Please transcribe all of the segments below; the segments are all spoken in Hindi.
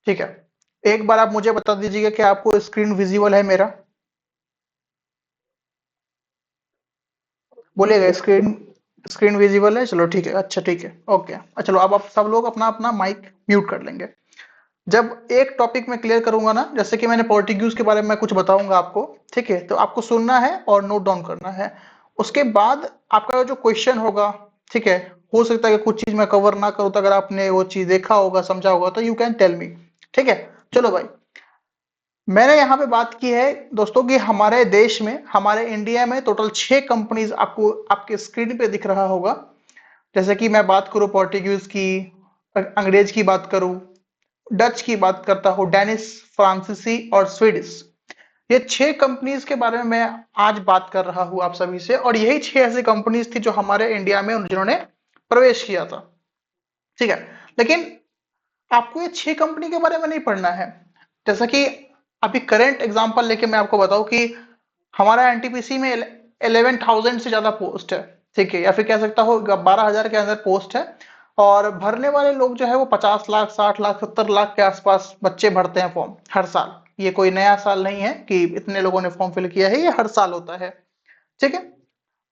ठीक है, एक बार आप मुझे बता दीजिएगा कि आपको स्क्रीन विजिबल है मेरा। बोलिएगा, स्क्रीन स्क्रीन विजिबल है, चलो ठीक है, अच्छा ठीक है, ओके। चलो अब आप सब लोग अपना अपना माइक म्यूट कर लेंगे। जब एक टॉपिक में क्लियर करूंगा ना, जैसे कि मैंने पोर्टुगीज के बारे में कुछ बताऊंगा आपको, ठीक है, तो आपको सुनना है और नोट डाउन करना है। उसके बाद आपका जो क्वेश्चन होगा, ठीक है, हो सकता है कि कुछ चीज मैं कवर ना करूं, तो अगर आपने वो चीज देखा होगा, समझा होगा, तो यू कैन टेल मी। ठीक है, चलो भाई। मैंने यहाँ पे बात की है दोस्तों कि हमारे देश में, हमारे इंडिया में टोटल 6 कंपनीज आपको आपके स्क्रीन पे दिख रहा होगा। जैसे कि मैं बात करूं पोर्टुगीज की, अंग्रेज की बात करूं, डच की बात करता हूं, डेनिश, फ्रांसीसी और स्वीडिश। ये 6 कंपनीज के बारे में मैं आज बात कर रहा हूं आप सभी से, और यही 6 ऐसी कंपनीज थी जो हमारे इंडिया में जिन्होंने प्रवेश किया था। ठीक है, लेकिन आपको ये 6 कंपनी के बारे में नहीं पढ़ना है। जैसा कि अभी करंट एग्जांपल लेके मैं आपको बताऊं कि हमारा एनटीपीसी में 11,000 से ज्यादा पोस्ट है। ठीक है, या फिर कह सकता हो 12,000 के अंदर पोस्ट है। और भरने वाले लोग जो है वो 50 लाख, 60 लाख, 70 लाख के आसपास बच्चे भरते हैं फॉर्म हर साल। ये कोई नया साल नहीं है कि इतने लोगों ने फॉर्म फिल किया है, ये हर साल होता है। ठीक है,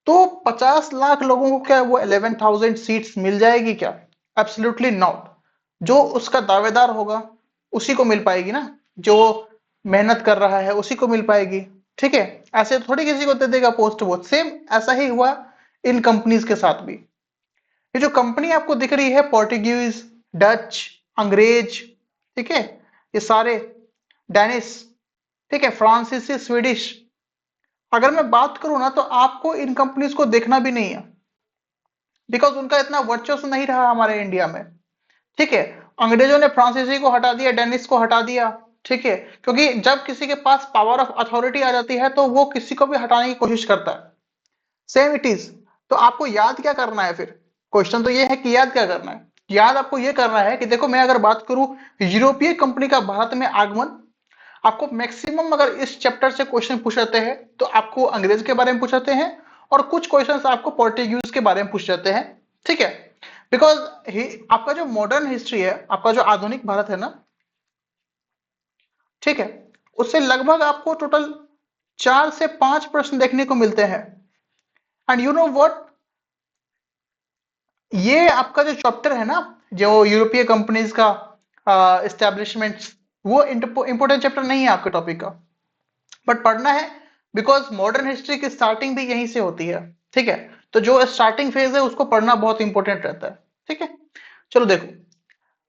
तो 50 लाख लोगों को क्या वो 11,000 सीट्स मिल जाएगी क्या? Absolutely not. जो उसका दावेदार होगा उसी को मिल पाएगी ना, जो मेहनत कर रहा है उसी को मिल पाएगी। ठीक है, ऐसे थोड़ी किसी को दे देगा पोस्ट। वो सेम ऐसा ही हुआ इन कंपनीज के साथ भी। ये जो कंपनी आपको दिख रही है, पोर्टुगीज, डच, अंग्रेज, ठीक है, ये सारे, डेनिस, ठीक है, फ्रांसीसी, स्वीडिश, अगर मैं बात करूं ना, तो आपको इन कंपनीज को देखना भी नहीं है, बिकॉज उनका इतना वर्चस्व नहीं रहा हमारे इंडिया में। ठीक है, अंग्रेजों ने फ्रांसीसी को हटा दिया, डेनिस को हटा दिया। ठीक है, क्योंकि जब किसी के पास पावर ऑफ अथॉरिटी आ जाती है तो वो किसी को भी हटाने की कोशिश करता है। Same it is. तो आपको याद क्या करना है फिर? क्वेश्चन तो ये है कि याद क्या करना है। याद आपको ये करना है कि देखो, मैं अगर बात करूं यूरोपीय कंपनी का भारत में आगमन, आपको मैक्सिमम अगर इस चैप्टर से क्वेश्चन पूछ जाते हैं तो आपको अंग्रेज के बारे में पूछ जाते हैं, और कुछ क्वेश्चंस आपको पोर्टुगीज के बारे में पूछ जाते हैं। ठीक है, बिकॉज आपका जो मॉडर्न हिस्ट्री है, आपका जो आधुनिक भारत है ना, ठीक है, उससे लगभग आपको टोटल 4 से 5 प्रश्न देखने को मिलते हैं। एंड यू नो व्हाट, ये आपका जो चैप्टर है ना, जो यूरोपीय कंपनीज का एस्टेब्लिशमेंट, वो इंपोर्टेंट चैप्टर नहीं है आपके टॉपिक का, बट पढ़ना है, बिकॉज मॉडर्न हिस्ट्री की स्टार्टिंग भी यहीं से होती है। ठीक है, तो जो स्टार्टिंग फेज है उसको पढ़ना बहुत इंपॉर्टेंट रहता है। ठीक है, चलो देखो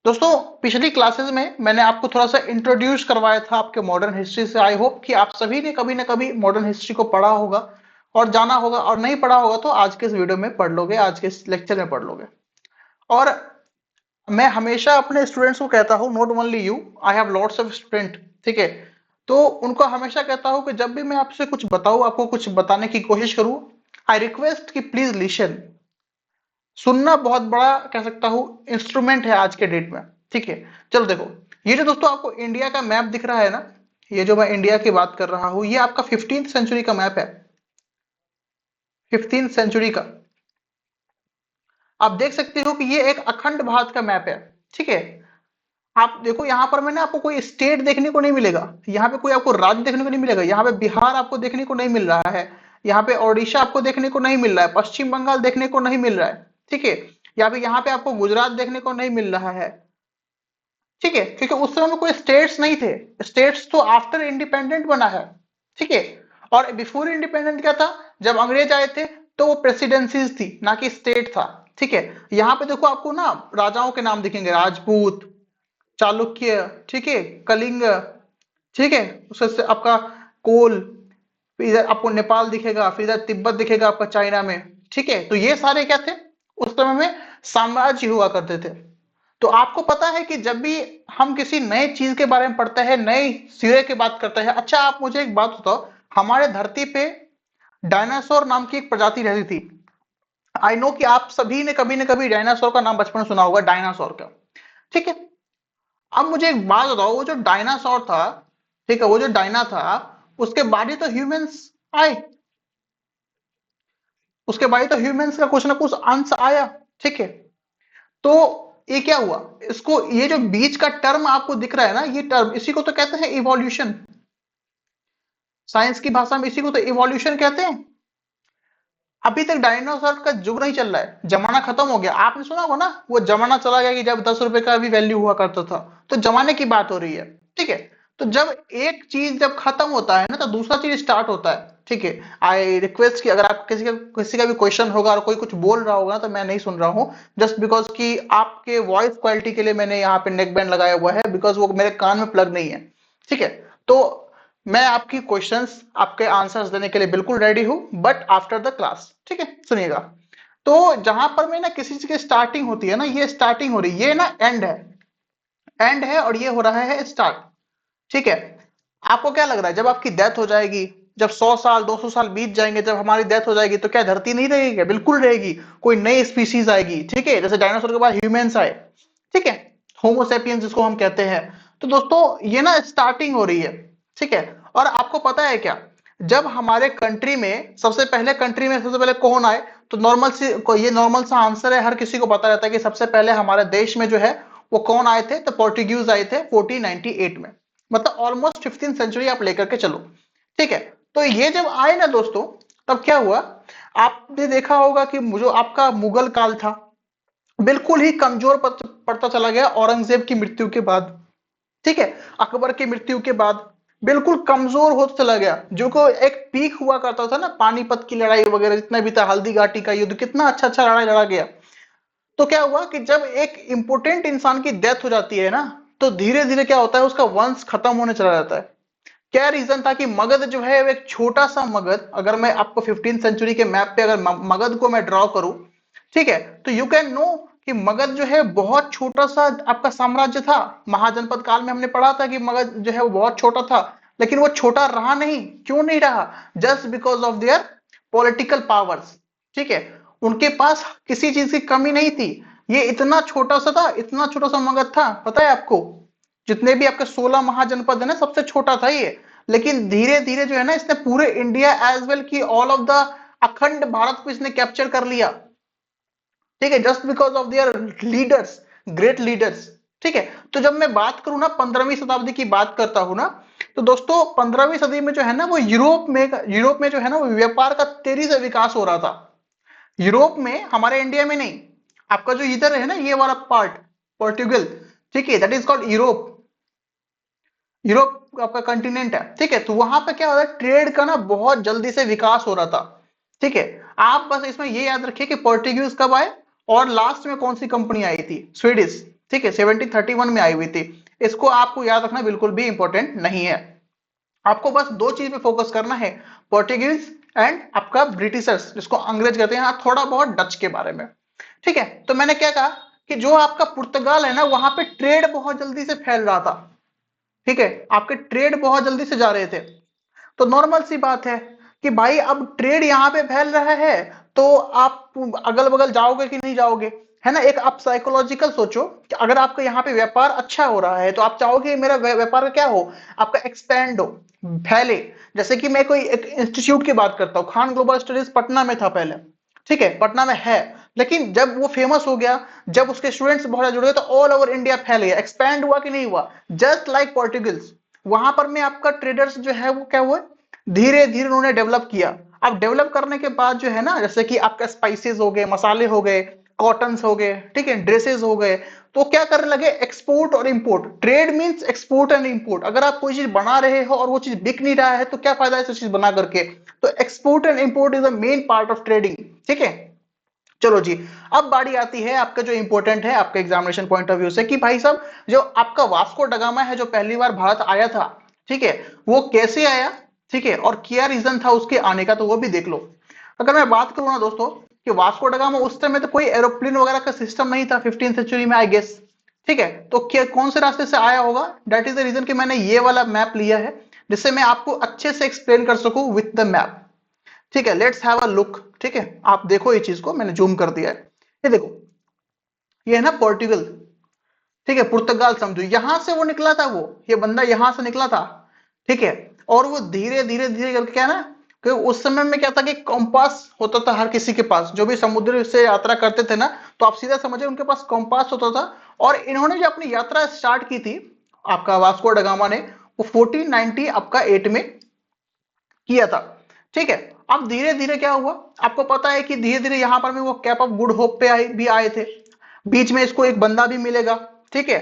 दोस्तों, पिछली क्लासेस में मैंने आपको थोड़ा सा इंट्रोड्यूस करवाया था आपके मॉडर्न हिस्ट्री से। आई होप कि आप सभी ने कभी ना कभी मॉडर्न हिस्ट्री को पढ़ा होगा और जाना होगा, और नहीं पढ़ा होगा तो आज के इस वीडियो में पढ़ लोगे, आज के इस लेक्चर में पढ़ लोगे। और मैं हमेशा अपने स्टूडेंट्स को कहता हूँ, not only you, I have lots of student. ठीक है, तो उनको हमेशा कहता हूँ कि जब भी मैं आपसे कुछ बताऊं, आपको कुछ बताने की कोशिश करूं, आई रिक्वेस्ट कि प्लीज लिसन। सुनना बहुत बड़ा, कह सकता हूँ, इंस्ट्रूमेंट है आज के डेट में। ठीक है, चलो देखो, ये जो दोस्तों आपको इंडिया का मैप दिख रहा है ना, ये जो मैं इंडिया की बात कर रहा हूँ, ये आपका 15th सेंचुरी का मैप है। 15th सेंचुरी का आप देख सकते हो कि ये एक अखंड भारत का मैप है। ठीक है, आप देखो यहाँ पर मैंने आपको कोई स्टेट देखने को नहीं मिलेगा, यहाँ पे कोई आपको राज्य देखने को नहीं मिलेगा, यहाँ पे बिहार आपको देखने को नहीं मिल रहा है, यहाँ पे ओडिशा आपको देखने को नहीं मिल रहा है, पश्चिम बंगाल देखने को नहीं मिल रहा है। ठीक है, यहाँ पे आपको गुजरात देखने को नहीं मिल रहा है। ठीक है, क्योंकि उस समय में कोई स्टेट्स नहीं थे। स्टेट्स तो आफ्टर इंडिपेंडेंट बना है। ठीक है, और बिफोर इंडिपेंडेंट क्या था, जब अंग्रेज आए थे तो वो प्रेसिडेंसीज थी, ना कि स्टेट था। ठीक है, यहाँ पे देखो आपको ना राजाओं के नाम दिखेंगे, राजपूत, चालुक्य, ठीक है, कलिंग, ठीक है, उससे आपका कोल, फिर इधर आपको नेपाल दिखेगा, फिर इधर तिब्बत दिखेगा आपका चाइना में। ठीक है, तो ये सारे क्या थे, उस समय में साम्राज्य हुआ करते थे। तो आपको पता है कि जब भी हम किसी नए चीज के बारे में पढ़ते हैं, नए सिरे की बात करते हैं। अच्छा, आप मुझे एक बात बताओ, हमारे धरती पे डायनासोर नाम की एक प्रजाति रहती थी। आई नो कि आप सभी ने कभी न कभी डायनासोर का नाम बचपन में सुना होगा, डायनासोर का। ठीक है, अब मुझे एक बात बताओ, वो जो डायनासोर था, ठीक है, वो जो डायना था, उसके बाद ही तो ह्यूमंस आए, उसके बाद ही तो ह्यूमंस का कुछ ना कुछ अंश आया। ठीक है, तो ये क्या हुआ, इसको, ये जो बीच का टर्म आपको दिख रहा है ना, ये टर्म, इसी को तो कहते हैं इवोल्यूशन। साइंस की भाषा में इसी को तो इवोल्यूशन कहते हैं। अभी तक डायनासोर का युग नहीं चल रहा है, जमाना खत्म हो गया। आपने सुना होगा ना, वो जमाना चला गया कि जब 10 रुपए का भी वैल्यू हुआ करता था। तो जमाने की बात हो रही है, ठीक है। तो जब एक चीज जब खत्म होता है ना, तो दूसरा चीज स्टार्ट होता है, ठीक है। आई रिक्वेस्ट कि अगर आप किसी का भी क्वेश्चन होगा और कोई कुछ बोल रहा होगा ना, तो मैं नहीं सुन रहा हूँ, जस्ट बिकॉज कि आपके वॉइस क्वालिटी के लिए मैंने यहाँ पे नेक बैंड लगाया हुआ है, बिकॉज वो मेरे कान में प्लग नहीं है, ठीक है। तो मैं आपकी क्वेश्चंस, आपके आंसर्स देने के लिए बिल्कुल रेडी हूं, बट आफ्टर द क्लास, ठीक है। सुनिएगा। तो जहां पर मैं ना किसी चीज की स्टार्टिंग होती है ना, ये स्टार्टिंग हो रही है, ये ना एंड है, एंड है, और ये हो रहा है स्टार्ट, ठीक है। आपको क्या लग रहा है, जब आपकी डेथ हो जाएगी, जब 100 साल 200 साल बीत जाएंगे, जब हमारी डेथ हो जाएगी, तो क्या धरती नहीं रहेगी? क्या बिल्कुल रहेगी। कोई नई स्पीसीज आएगी, ठीक है, जैसे डायनासोर के बाद ह्यूमंस आए, ठीक है, होमोसेपियंस जिसको हम कहते हैं। तो दोस्तों ये ना स्टार्टिंग हो रही है, ठीक है। और आपको पता है क्या, जब हमारे कंट्री में सबसे पहले कौन आए, तो ये नॉर्मल सा आंसर है, हर किसी को पता रहता है कि सबसे पहले हमारे देश में जो है वो कौन आए थे, तो पोर्टुगीज आए थे 1498 में। मतलब ऑलमोस्ट 15th सेंचुरी आप लेकर के चलो, ठीक है। तो ये जब आए ना दोस्तों, तब क्या हुआ, आपने देखा होगा कि जो आपका मुगल काल था, बिल्कुल ही कमजोर पड़ता चला गया औरंगजेब की मृत्यु के बाद, ठीक है। अकबर की मृत्यु के बाद बिल्कुल कमजोर होता चला गया। जो को एक पीक हुआ करता था ना, पानीपत की लड़ाई वगैरह जितना भी था, हल्दी घाटी का युद्ध, कितना अच्छा अच्छा लड़ाई लड़ा गया। तो क्या हुआ कि जब एक इंपोर्टेंट इंसान की डेथ हो जाती है ना, तो धीरे धीरे क्या होता है, उसका वंश खत्म होने चला जाता है। क्या रीजन था कि मगध जो है वो एक छोटा सा मगध, अगर मैं आपको 15th सेंचुरी के मैप पे अगर मगध को मैं ड्रॉ करूं, ठीक है, तो यू कैन नो कि मगध जो है बहुत छोटा सा आपका साम्राज्य था। महाजनपद काल में हमने पढ़ा था कि मगध जो है वो बहुत छोटा था, लेकिन वो छोटा रहा नहीं। क्यों नहीं रहा? Just because of their political powers, ठीक है। उनके पास किसी चीज की कमी नहीं थी। ये इतना छोटा सा था, इतना छोटा सा मगध था, पता है आपको? जितने भी आपके 16 महाजनपद है ना, सबसे छोटा था ये। लेकिन धीरे धीरे जो है ना, इसने पूरे इंडिया एज वेल की ऑल ऑफ द अखंड भारत को इसने कैप्चर कर लिया, ठीक है, just because of their leaders, great leaders, ठीक है। तो जब मैं बात करूं ना, 15वीं शताब्दी की बात करता हूं ना, तो दोस्तों 15वीं सदी में जो है ना, वो यूरोप में जो है ना, वो व्यापार का तेजी से विकास हो रहा था। यूरोप में, हमारे इंडिया में नहीं। आपका जो इधर है ना, ये वाला पार्ट, पोर्टुगल, ठीक है, that is called Europe. Europe आपका कंटिनेंट है, ठीक है। तो वहां पे क्या हो रहा है, ट्रेड का ना बहुत जल्दी से विकास हो रहा था, ठीक है। आप बस इसमें ये याद रखिए कि पोर्टुगीज कब आए, और लास्ट में कौन सी कंपनी आई थी, स्वीडिश, ठीक है, 1731 में आई हुई थी। इसको आपको याद रखना बिल्कुल भी इंपॉर्टेंट नहीं है। आपको बस दो चीज पे फोकस करना है, पोर्टुगीज एंड आपका ब्रिटिशर्स, जिसको अंग्रेज कहते हैं, हाँ, थोड़ा बहुत डच के बारे में, ठीक है। तो मैंने क्या कहा कि जो आपका पुर्तगाल है ना, वहां पे ट्रेड बहुत जल्दी से फैल रहा था, ठीक है। आपके ट्रेड बहुत जल्दी से जा रहे थे। तो नॉर्मल सी बात है कि भाई अब ट्रेड यहां पे फैल रहा है, तो आप अगल बगल जाओगे कि नहीं जाओगे, है ना। एक आप साइकोलॉजिकल सोचो कि अगर आपका यहाँ पे व्यापार अच्छा हो रहा है, तो आप चाहोगे मेरा व्यापार क्या हो, आपका एक्सपेंड हो, फैले। जैसे कि मैं कोई एक इंस्टीट्यूट की बात करता हूँ, खान ग्लोबल स्टडीज पटना में था पहले, ठीक है, पटना में है। लेकिन जब वो फेमस हो गया, जब उसके स्टूडेंट्स बहुत ज्यादा जुड़ गए, तो ऑल ओवर इंडिया फैल गया, एक्सपैंड हुआ कि नहीं हुआ, जस्ट लाइक पोर्टुगल्स। वहां पर में आपका ट्रेडर्स जो है वो क्या हुआ, धीरे धीरे उन्होंने डेवलप किया। अब डेवलप करने के बाद जो है ना, जैसे कि आपका स्पाइसेस हो गए, मसाले हो गए, कॉटन्स हो गए, ठीक है, ड्रेसेस हो गए, तो क्या करने लगे, एक्सपोर्ट और import. Trade means export and import. अगर आप कोई चीज बना रहे हो और वो चीज बिक नहीं रहा है, तो क्या फायदा है इस चीज बना करके। तो export and import is the main part of trading, ठीक है। चलो जी, अब बारी आती है आपका जो इंपॉर्टेंट है आपके एग्जामिनेशन पॉइंट ऑफ व्यू से, कि भाई साहब जो आपका वास्को डगामा है, जो पहली बार भारत आया था, ठीक है, वो कैसे आया, ठीक है, और क्या रीजन था उसके आने का, तो वो भी देख लो। अगर मैं बात करूं ना दोस्तों, कि वास्को डगामा उस समय तो कोई एरोप्लेन वगैरह का सिस्टम नहीं था 15th सेंचुरी में, आई गेस, ठीक है। तो क्या कौन से रास्ते से आया होगा, दैट इज द रीजन कि मैंने ये वाला मैप लिया है, जिससे मैं आपको अच्छे से एक्सप्लेन कर सकूं विथ द मैप, ठीक है। लेट्स हैव अ लुक, ठीक है, आप देखो ये चीज को मैंने जूम कर दिया है। ये देखो, ये है ना पोर्टुगल, ठीक है, पुर्तगाल समझो, यहां से वो निकला था, वो ये बंदा यहां से निकला था, ठीक है। और वो धीरे धीरे धीरे करके क्या है ना, क्योंकि उस समय में क्या था कि कॉम्पास होता था हर किसी के पास, जो भी समुद्र से यात्रा करते थे ना, तो आप सीधा समझिए उनके पास कॉम्पास होता था। और इन्होंने जो अपनी यात्रा स्टार्ट की थी, आपका वास्को डगामा ने, वो 1490 आपका 8 में किया था। ठीक है। अब धीरे धीरे क्या हुआ, आपको पता है कि धीरे धीरे यहां पर भी वो कैप ऑफ गुड होप पे भी आए थे। बीच में इसको एक बंदा भी मिलेगा। ठीक है।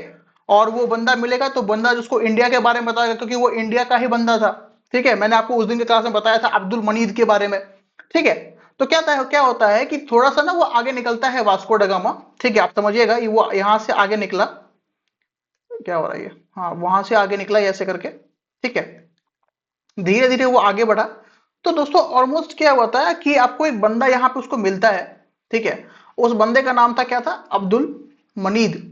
और वो बंदा मिलेगा तो बंदा जिसको इंडिया के बारे में बताएगा, क्योंकि वो इंडिया का ही बंदा था। ठीक है, मैंने आपको उस दिन के क्लास में बताया था अब्दुल मनीद के बारे में। ठीक है। तो क्या होता है कि थोड़ा सा ना वो आगे निकलता है वास्को डगामा। ठीक है, आप समझिएगा, ये वो यहां से आगे निकला। क्या हो रहा है ये, हाँ वहां से आगे निकला ऐसे करके। ठीक है। धीरे धीरे वो आगे बढ़ा। तो दोस्तों ऑलमोस्ट क्या होता है कि आपको एक बंदा यहाँ पे उसको मिलता है। ठीक है। उस बंदे का नाम था, क्या था, अब्दुल मनीद।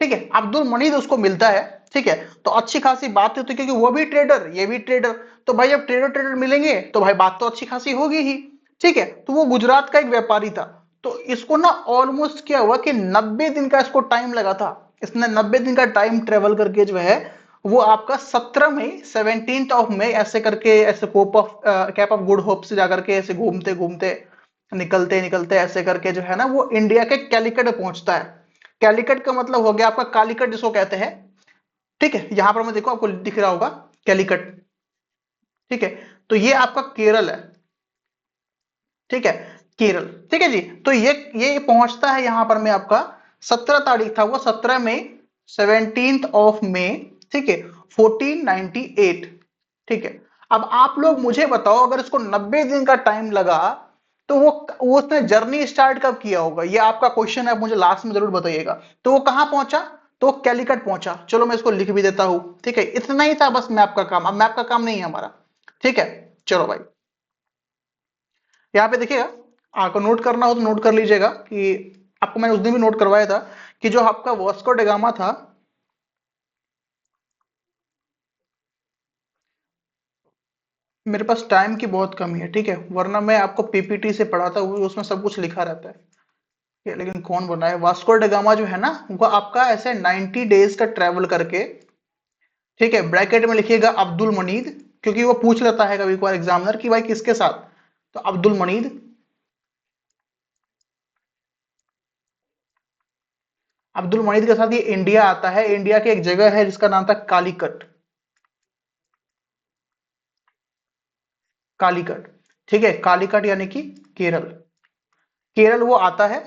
ठीक है, अब्दुल मनीद उसको मिलता है। ठीक है। तो अच्छी खासी बात होती है, क्योंकि वो भी ट्रेडर ये भी ट्रेडर। तो भाई जब ट्रेडर ट्रेडर मिलेंगे तो भाई बात तो अच्छी खासी होगी ही। ठीक है। तो वो गुजरात का एक व्यापारी था। तो इसको ना ऑलमोस्ट क्या हुआ कि 90 दिन का इसको टाइम लगा था। इसने 90 दिन का टाइम ट्रेवल करके जो है, वो आपका 17 मई, 17 ऑफ मई ऐसे करके, ऐसे कैप ऑफ गुड होप से जाकर के ऐसे घूमते घूमते, निकलते निकलते ऐसे करके जो है ना, वो इंडिया के कैलिकट पहुंचता है। कैलिकट का मतलब हो गया आपका कालीकट जिसको कहते हैं। ठीक है, यहां पर मैं देखो आपको दिख रहा होगा कैलिकट। ठीक है। तो ये आपका केरल है। ठीक है। केरल। ठीक है जी। तो ये पहुंचता है यहां पर, मैं आपका 17 तारीख था वो, 17 मई, 17 ऑफ मई। ठीक है। 1498। ठीक है। अब आप लोग मुझे बताओ, अगर इसको 90 दिन का टाइम लगा, तो वो उसने जर्नी स्टार्ट कब किया होगा, ये आपका क्वेश्चन है, मुझे लास्ट में जरूर बताइएगा। तो वो कहां पहुंचा, तो कैलिकट पहुंचा। चलो मैं इसको लिख भी देता हूं। ठीक है, इतना ही था बस मैप का काम, अब मैप का काम नहीं है हमारा। ठीक है। चलो भाई, यहाँ पे देखिएगा, आपको नोट करना हो तो नोट कर लीजिएगा कि आपको मैंने उस दिन भी नोट करवाया था कि जो आपका वास्को डगामा था। मेरे पास टाइम की बहुत कमी है, ठीक है, वरना मैं आपको पीपीटी से पढ़ाता हूँ, उसमें सब कुछ लिखा रहता है। लेकिन कौन बनाए, वास्को डगामा जो है ना, वो आपका ऐसे 90 डेज का ट्रेवल करके। ठीक है, ब्रैकेट में लिखिएगा अब्दुल मनीद, क्योंकि वो पूछ लेता है कभी कभार एग्जामिनर कि भाई किसके साथ। तो अब्दुल मनीद। अब्दुल मनीद के साथ ये इंडिया आता है। इंडिया की एक जगह है जिसका नाम था कालीकट। कालीकट। ठीक है, कालीकट यानी कि केरल। केरल वो आता है।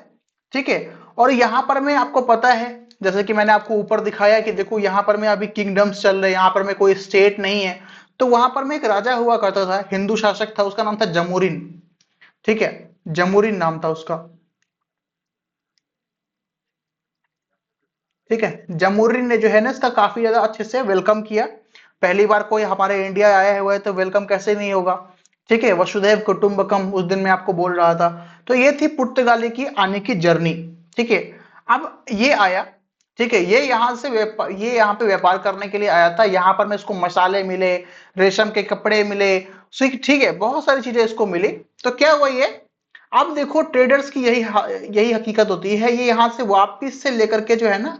ठीक है। और यहां पर में आपको पता है, जैसे कि मैंने आपको ऊपर दिखाया कि देखो यहां पर में अभी किंगडम्स चल रहे हैं, यहां पर में कोई स्टेट नहीं है। तो वहां पर में एक राजा हुआ करता था, हिंदू शासक था, उसका नाम था जमुरीन। ठीक है, जमुरीन नाम था उसका। ठीक है, जमुरीन ने जो है ना इसका काफी ज्यादा अच्छे से वेलकम किया। पहली बार कोई हमारे इंडिया आया हुआ है तो वेलकम कैसे नहीं होगा। ठीक है, वसुधैव कुटुंबकम उस दिन मैं आपको बोल रहा था। तो ये थी पुर्तगाली की आने की जर्नी। ठीक है। अब ये आया। ठीक है, ये यहाँ से ये यहाँ पे व्यापार करने के लिए आया था। यहाँ पर में इसको मसाले मिले, रेशम के कपड़े मिले, ठीक है, बहुत सारी चीजें इसको मिली। तो क्या हुआ ये, अब देखो ट्रेडर्स की यही हकीकत होती है, ये यहाँ से वापिस से लेकर के जो है ना,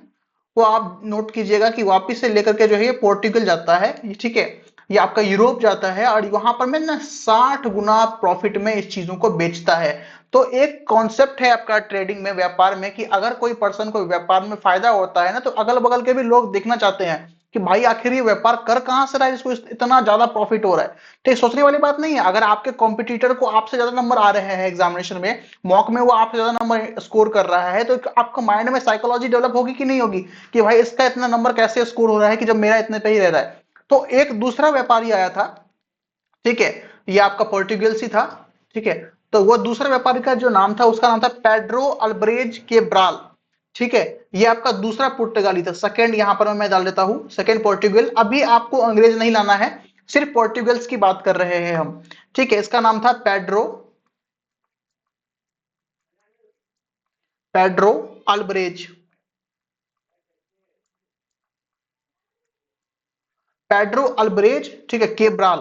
वो आप नोट कीजिएगा कि वापिस से लेकर के जो है ये पोर्टुगल जाता है, ठीक है, ये आपका यूरोप जाता है, और वहां पर में ना 60 गुना प्रॉफिट में इस चीजों को बेचता है। तो एक कॉन्सेप्ट है आपका ट्रेडिंग में, व्यापार में, कि अगर कोई पर्सन को व्यापार में फायदा होता है ना, तो अगल बगल के भी लोग देखना चाहते हैं कि भाई आखिर ये व्यापार कर कहां से रहा है, इसको इतना ज्यादा प्रॉफिट हो रहा है। तो ये सोचने वाली बात नहीं है, अगर आपके कॉम्पिटिटर को आपसे ज्यादा नंबर आ रहे हैं एग्जामिनेशन में, मॉक में वो आपसे ज्यादा नंबर स्कोर कर रहा है, तो आपको माइंड में साइकोलॉजी डेवलप होगी कि नहीं होगी, कि भाई इसका इतना नंबर कैसे स्कोर हो रहा है कि जब मेरा इतने पे ही रह रहा है। तो एक दूसरा व्यापारी आया था। ठीक है, ये आपका पोर्टुगल सी था। ठीक है। तो वो दूसरा व्यापारी का जो नाम था, उसका नाम था पेड्रो अल्ब्रेज के ब्राल। ठीक है, ये आपका दूसरा पुर्तगाली था। सेकंड यहां पर मैं डाल देता हूं, सेकंड पोर्टुगल। अभी आपको अंग्रेज नहीं लाना है, सिर्फ पोर्टुगल्स की बात कर रहे हैं हम। ठीक है, इसका नाम था पेड्रो, पेड्रो अल्ब्रेज, पेड्रो अल्ब्रेज। ठीक है, केब्राल।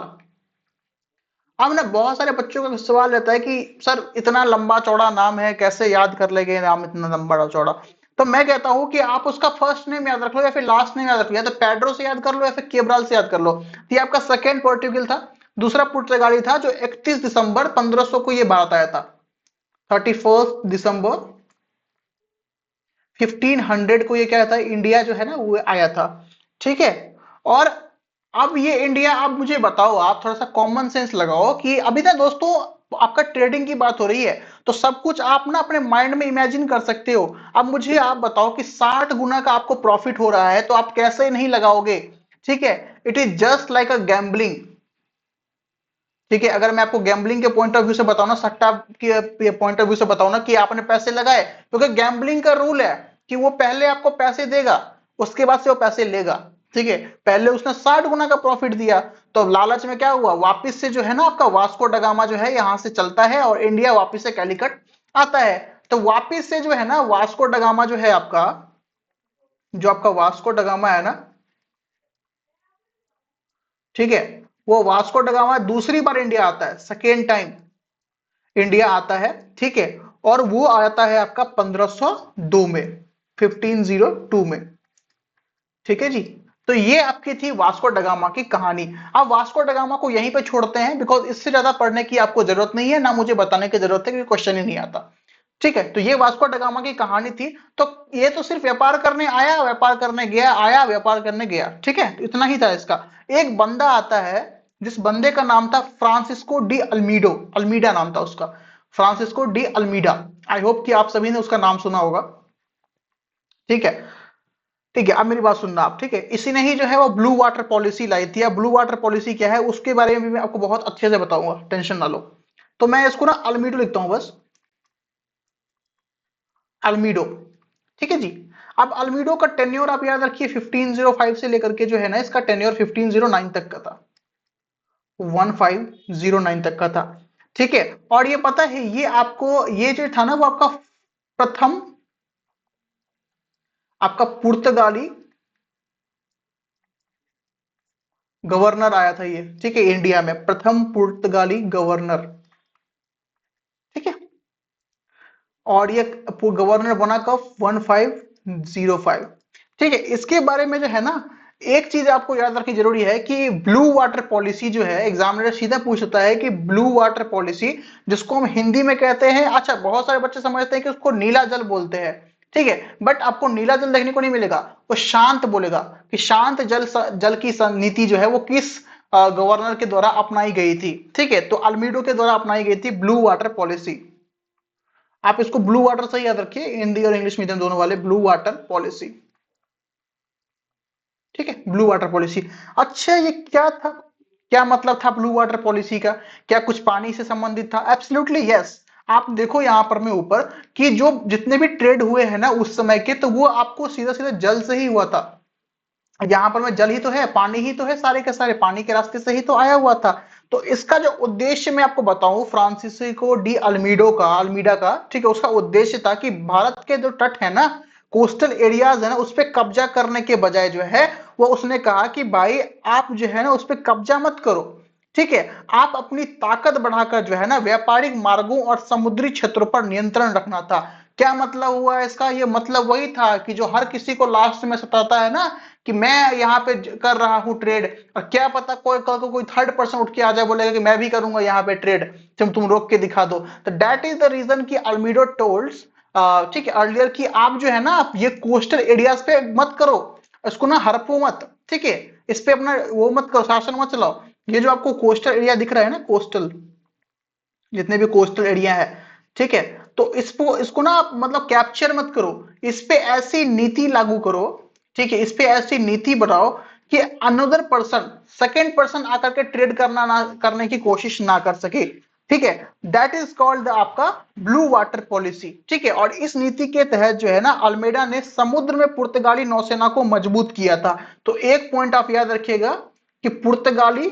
अब ना बहुत सारे बच्चों का सवाल रहता है कि सर इतना लंबा चौड़ा नाम है, कैसे याद कर लेंगे नाम इतना लंबा चौड़ा। तो मैं कहता हूं कि आप उसका फर्स्ट नेम याद रख लो या फिर लास्ट नेम याद रख लो, या तो पेड्रो से याद कर लो या फिर केब्राल से याद कर लो। तो ये आपका सेकेंड पोर्टुगल था। दूसरा पुर्तगाली था जो 31 दिसंबर 1500 को ये भारत आया था। 31 दिसंबर 1500 को ये क्या था, इंडिया जो है ना वो आया था। ठीक है। और अब ये इंडिया, अब मुझे बताओ, आप थोड़ा सा कॉमन सेंस लगाओ कि अभी ना दोस्तों आपका ट्रेडिंग की बात हो रही है, तो सब कुछ आप ना अपने माइंड में इमेजिन कर सकते हो। अब मुझे आप बताओ कि 60 गुना का आपको प्रॉफिट हो रहा है तो आप कैसे नहीं लगाओगे। ठीक है। It is just like a gambling. ठीक है। अगर मैं आपको गैम्बलिंग के पॉइंट ऑफ व्यू से बताऊं ना, सट्टा के पॉइंट ऑफ व्यू से बताऊं ना कि आपने पैसे लगाए, क्योंकि गैम्बलिंग का रूल है कि वो पहले आपको पैसे देगा, उसके बाद से वो पैसे लेगा। ठीक है। पहले उसने 60 गुना का प्रॉफिट दिया, तो लालच में क्या हुआ, वापिस से जो है ना आपका वास्को डगामा जो है यहां से चलता है और इंडिया वापिस से कैलिकट आता है। तो वापिस से जो है ना वास्को डगामा जो है आपका, जो आपका वास्को डगामा है ना, ठीक है, वो वास्को डगामा दूसरी बार इंडिया आता है, सेकेंड टाइम इंडिया आता है। ठीक है। और वो आता है आपका 1502 में, 1502 में। ठीक है जी। तो ये आपकी थी वास्को डगामा की कहानी। अब वास्को डगामा को यहीं पे छोड़ते हैं, बिकॉज इससे ज्यादा पढ़ने की आपको जरूरत नहीं है, ना मुझे बताने की जरूरत है, क्योंकि क्वेश्चन ही नहीं आता। ठीक है। तो ये वास्को डगामा की कहानी थी। तो ये तो सिर्फ व्यापार करने आया, व्यापार करने गया, आया, व्यापार करने गया। ठीक है। तो इतना ही था इसका। एक बंदा आता है, जिस बंदे का नाम था फ्रांसिस्को डी अल्मीडो, अल्मीडा नाम था उसका, Francisco de Almeida. I hope कि आप सभी ने उसका नाम सुना होगा। ठीक है। ठीक है। अब मेरी बात सुनना आप। ठीक है। इसी ने ही जो है वो ब्लू वाटर पॉलिसी लाई थी। अब ब्लू वाटर पॉलिसी क्या है उसके बारे में भी मैं आपको बहुत अच्छे से बताऊंगा, टेंशन ना लो। तो मैं इसको ना अल्मीडो लिखता हूं बस, अल्मीडो। ठीक है जी। अब अल्मीडो का टेन्योर आप याद रखिए 1505 से लेकर के जो है ना इसका टेन्योर 1509 तक का था, 1509 तक का था। ठीक है। और ये पता है ये आपको, ये जो था ना वो आपका प्रथम, आपका पुर्तगाली गवर्नर आया था ये। ठीक है। इंडिया में प्रथम पुर्तगाली गवर्नर। ठीक है। और ये गवर्नर बना कब, 1505। ठीक है। इसके बारे में जो है ना एक चीज आपको याद रखनी जरूरी है कि ब्लू वाटर पॉलिसी जो है, एग्जामिनर सीधा पूछता है कि ब्लू वाटर पॉलिसी, जिसको हम हिंदी में कहते हैं, अच्छा बहुत सारे बच्चे समझते हैं कि उसको नीला जल बोलते हैं। ठीक है। बट आपको नीला जल देखने को नहीं मिलेगा, वो शांत बोलेगा कि शांत जल, जल की नीति जो है वो किस गवर्नर के द्वारा अपनाई गई थी। ठीक है। तो अल्मीडो के द्वारा अपनाई गई थी ब्लू वाटर पॉलिसी। आप इसको ब्लू वाटर से याद रखिए, हिंदी और इंग्लिश मीडियम दोनों वाले, ब्लू वाटर पॉलिसी। ठीक है। Blue water policy. अच्छा ये क्या था, क्या मतलब था ब्लू वाटर पॉलिसी का, क्या कुछ पानी से संबंधित था, एब्सोल्युटली यस। आप देखो यहां पर मैं ऊपर कि जो जितने भी ट्रेड हुए हैं ना उस समय के, तो वो आपको सीधा सीधा जल से ही हुआ था। यहाँ पर में जल ही तो है, पानी ही तो है, सारे के सारे पानी के रास्ते से ही तो आया हुआ था। तो इसका जो उद्देश्य मैं आपको बताऊं, फ्रांसिस्को डी अल्मीडो का, अल्मीडा का, ठीक है, उसका उद्देश्य था कि भारत के जो तट है ना, कोस्टल एरियाज है ना, उस पर कब्जा करने के बजाय जो है वो उसने कहा कि भाई आप जो है ना उस पर कब्जा मत करो। ठीक है। आप अपनी ताकत बढ़ाकर जो है ना व्यापारिक मार्गों और समुद्री क्षेत्रों पर नियंत्रण रखना था। क्या मतलब हुआ इसका, ये मतलब वही था कि जो हर किसी को लास्ट में सताता है ना कि मैं यहाँ पे कर रहा हूँ ट्रेड, और क्या पता कोई कल को कोई थर्ड पर्सन उठ के आ जाए बोलेगा कि मैं भी करूंगा यहाँ पे ट्रेड, तुम रोक के दिखा दो। तो दैट इज द रीजन कि अल्मीडो टोल्ड्स, ठीक है, अर्लियर, कि आप जो है ना आप ये कोस्टल एरियाज पे मत करो, इसको ना हड़पो मत। ठीक है। इस पे अपना वो मत करो, शासन मत चलाओ। ये जो आपको कोस्टल एरिया दिख रहा है ना, कोस्टल, जितने भी कोस्टल एरिया है, ठीक है, तो इसको इसको ना आप मतलब कैप्चर मत करो, इस पे ऐसी नीति लागू करो। ठीक है। इस पे ऐसी नीति बनाओ कि अनदर पर्सन, सेकेंड पर्सन आकर के ट्रेड करना ना करने की कोशिश ना कर सके। ठीक है। दैट इज कॉल्ड आपका ब्लू वाटर पॉलिसी। ठीक है। और इस नीति के तहत जो है ना अल्मेडा ने समुद्र में पुर्तगाली नौसेना को मजबूत किया था। तो एक पॉइंट आप याद रखिएगा कि पुर्तगाली,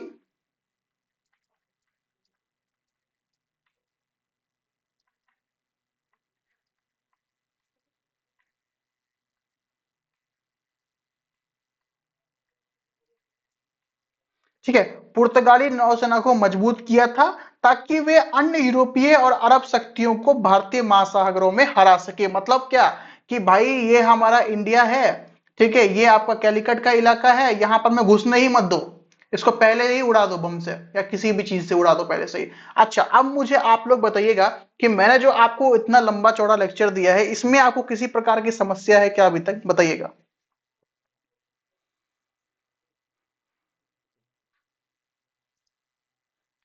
ठीक है, पुर्तगाली नौसेना को मजबूत किया था ताकि वे अन्य यूरोपीय और अरब शक्तियों को भारतीय महासागरों में हरा सके। मतलब क्या कि भाई ये हमारा इंडिया है, ठीक है, ये आपका कैलिकट का इलाका है, यहाँ पर मैं घुसने ही मत दो, इसको पहले ही उड़ा दो बम से या किसी भी चीज से उड़ा दो पहले से ही। अच्छा, अब मुझे आप लोग बताइएगा कि मैंने जो आपको इतना लंबा चौड़ा लेक्चर दिया है, इसमें आपको किसी प्रकार की समस्या है क्या अभी तक, बताइएगा।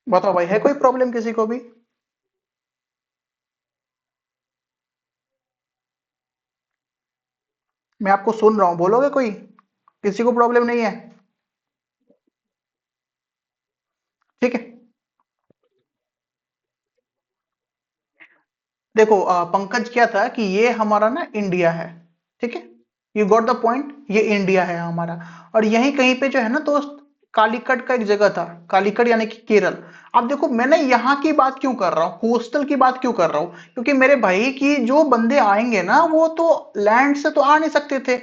बताओ भाई, है कोई प्रॉब्लम किसी को भी? मैं आपको सुन रहा हूं, बोलोगे कोई? किसी को प्रॉब्लम नहीं है? ठीक है। देखो पंकज, क्या था कि ये हमारा ना इंडिया है, ठीक है, यू गॉट द पॉइंट, ये इंडिया है हमारा। और यहीं कहीं पे जो है ना दोस्त, कालीकट का एक जगह था, कालीकट यानी कि केरल। अब देखो मैंने यहाँ की बात क्यों कर रहा हूँ, कोस्टल की बात क्यों कर रहा हूँ, क्योंकि मेरे भाई की जो बंदे आएंगे ना, वो तो लैंड से तो आ नहीं सकते थे,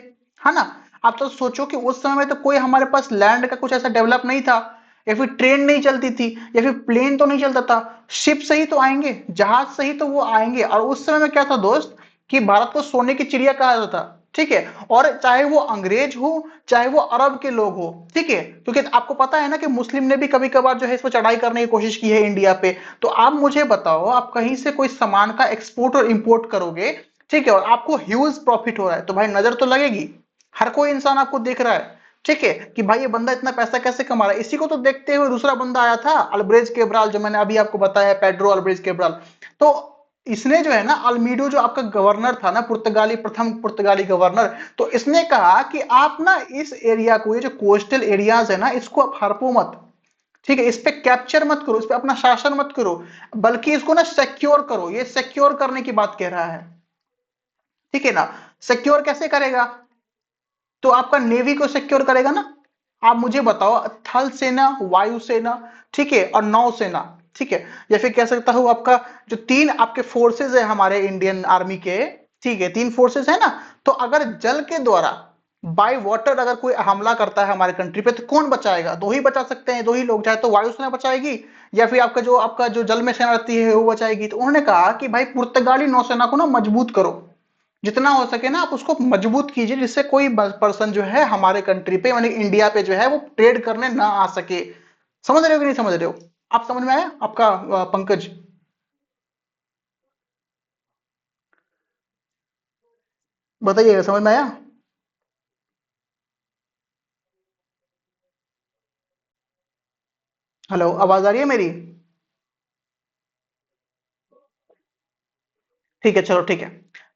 है ना। आप तो सोचो कि उस समय में तो कोई हमारे पास लैंड का कुछ ऐसा डेवलप नहीं था, या फिर ट्रेन नहीं चलती थी, या फिर प्लेन तो नहीं चलता था, शिप से ही तो आएंगे, जहाज से ही तो वो आएंगे। और उस समय में क्या था दोस्त, कि भारत को सोने की चिड़िया कहा जाता था, ठीक है। और चाहे वो अंग्रेज हो, चाहे वो अरब के लोग हो, ठीक है, क्योंकि आपको पता है ना कि मुस्लिम ने भी कभी कभार जो है इस पर चढ़ाई करने की कोशिश की है इंडिया पे। तो आप मुझे बताओ, आप कहीं से कोई सामान का एक्सपोर्ट और इंपोर्ट करोगे, ठीक है, और आपको ह्यूज प्रॉफिट हो रहा है, तो भाई नजर तो लगेगी। हर कोई इंसान आपको देख रहा है, ठीक है, कि भाई ये बंदा इतना पैसा कैसे कमा रहा है। इसी को तो देखते हुए दूसरा बंदा आया था, अल्ब्रेज केब्राल, जो मैंने अभी आपको बताया, पेड्रो अल्ब्रेज केब्राल। तो इसने जो है ना, अल्मीडो जो आपका गवर्नर था ना, पुर्तगाली, प्रथम पुर्तगाली गवर्नर, तो इसने कहा कि आप ना इस एरिया को, ये जो कोस्टल एरियाज है ना, इसको आप हड़पो मत, ठीक है, इस पे कैप्चर मत करो, इस पे अपना शासन मत करो, बल्कि इसको ना सिक्योर करो। ये सिक्योर करने की बात कह रहा है, ठीक है ना। सिक्योर कैसे करेगा? तो आपका नेवी को सिक्योर करेगा ना। आप मुझे बताओ, थल सेना, वायु सेना, ठीक है, और नौसेना, ठीक है, या फिर कह सकता हूं आपका जो तीन आपके फोर्सेस है हमारे इंडियन आर्मी के, ठीक है, तीन फोर्सेस है ना। तो अगर जल के द्वारा, बाय वाटर अगर कोई हमला करता है हमारे कंट्री पे, तो कौन बचाएगा? दो ही बचा सकते हैं, दो ही लोग, चाहे तो वायुसेना बचाएगी, या फिर आपका जो जल में सेना रहती है वो बचाएगी। तो उन्होंने कहा कि भाई पुर्तगाली नौसेना को ना मजबूत करो, जितना हो सके ना आप उसको मजबूत कीजिए, जिससे कोई पर्सन जो है हमारे कंट्री पे, यानी इंडिया पे जो है वो ट्रेड करने ना आ सके। समझ रहे हो कि नहीं समझ रहे हो? आप समझ में आया आपका पंकज? बताइएगा, समझ में आया? हेलो, आवाज आ रही है मेरी? ठीक है, चलो ठीक है।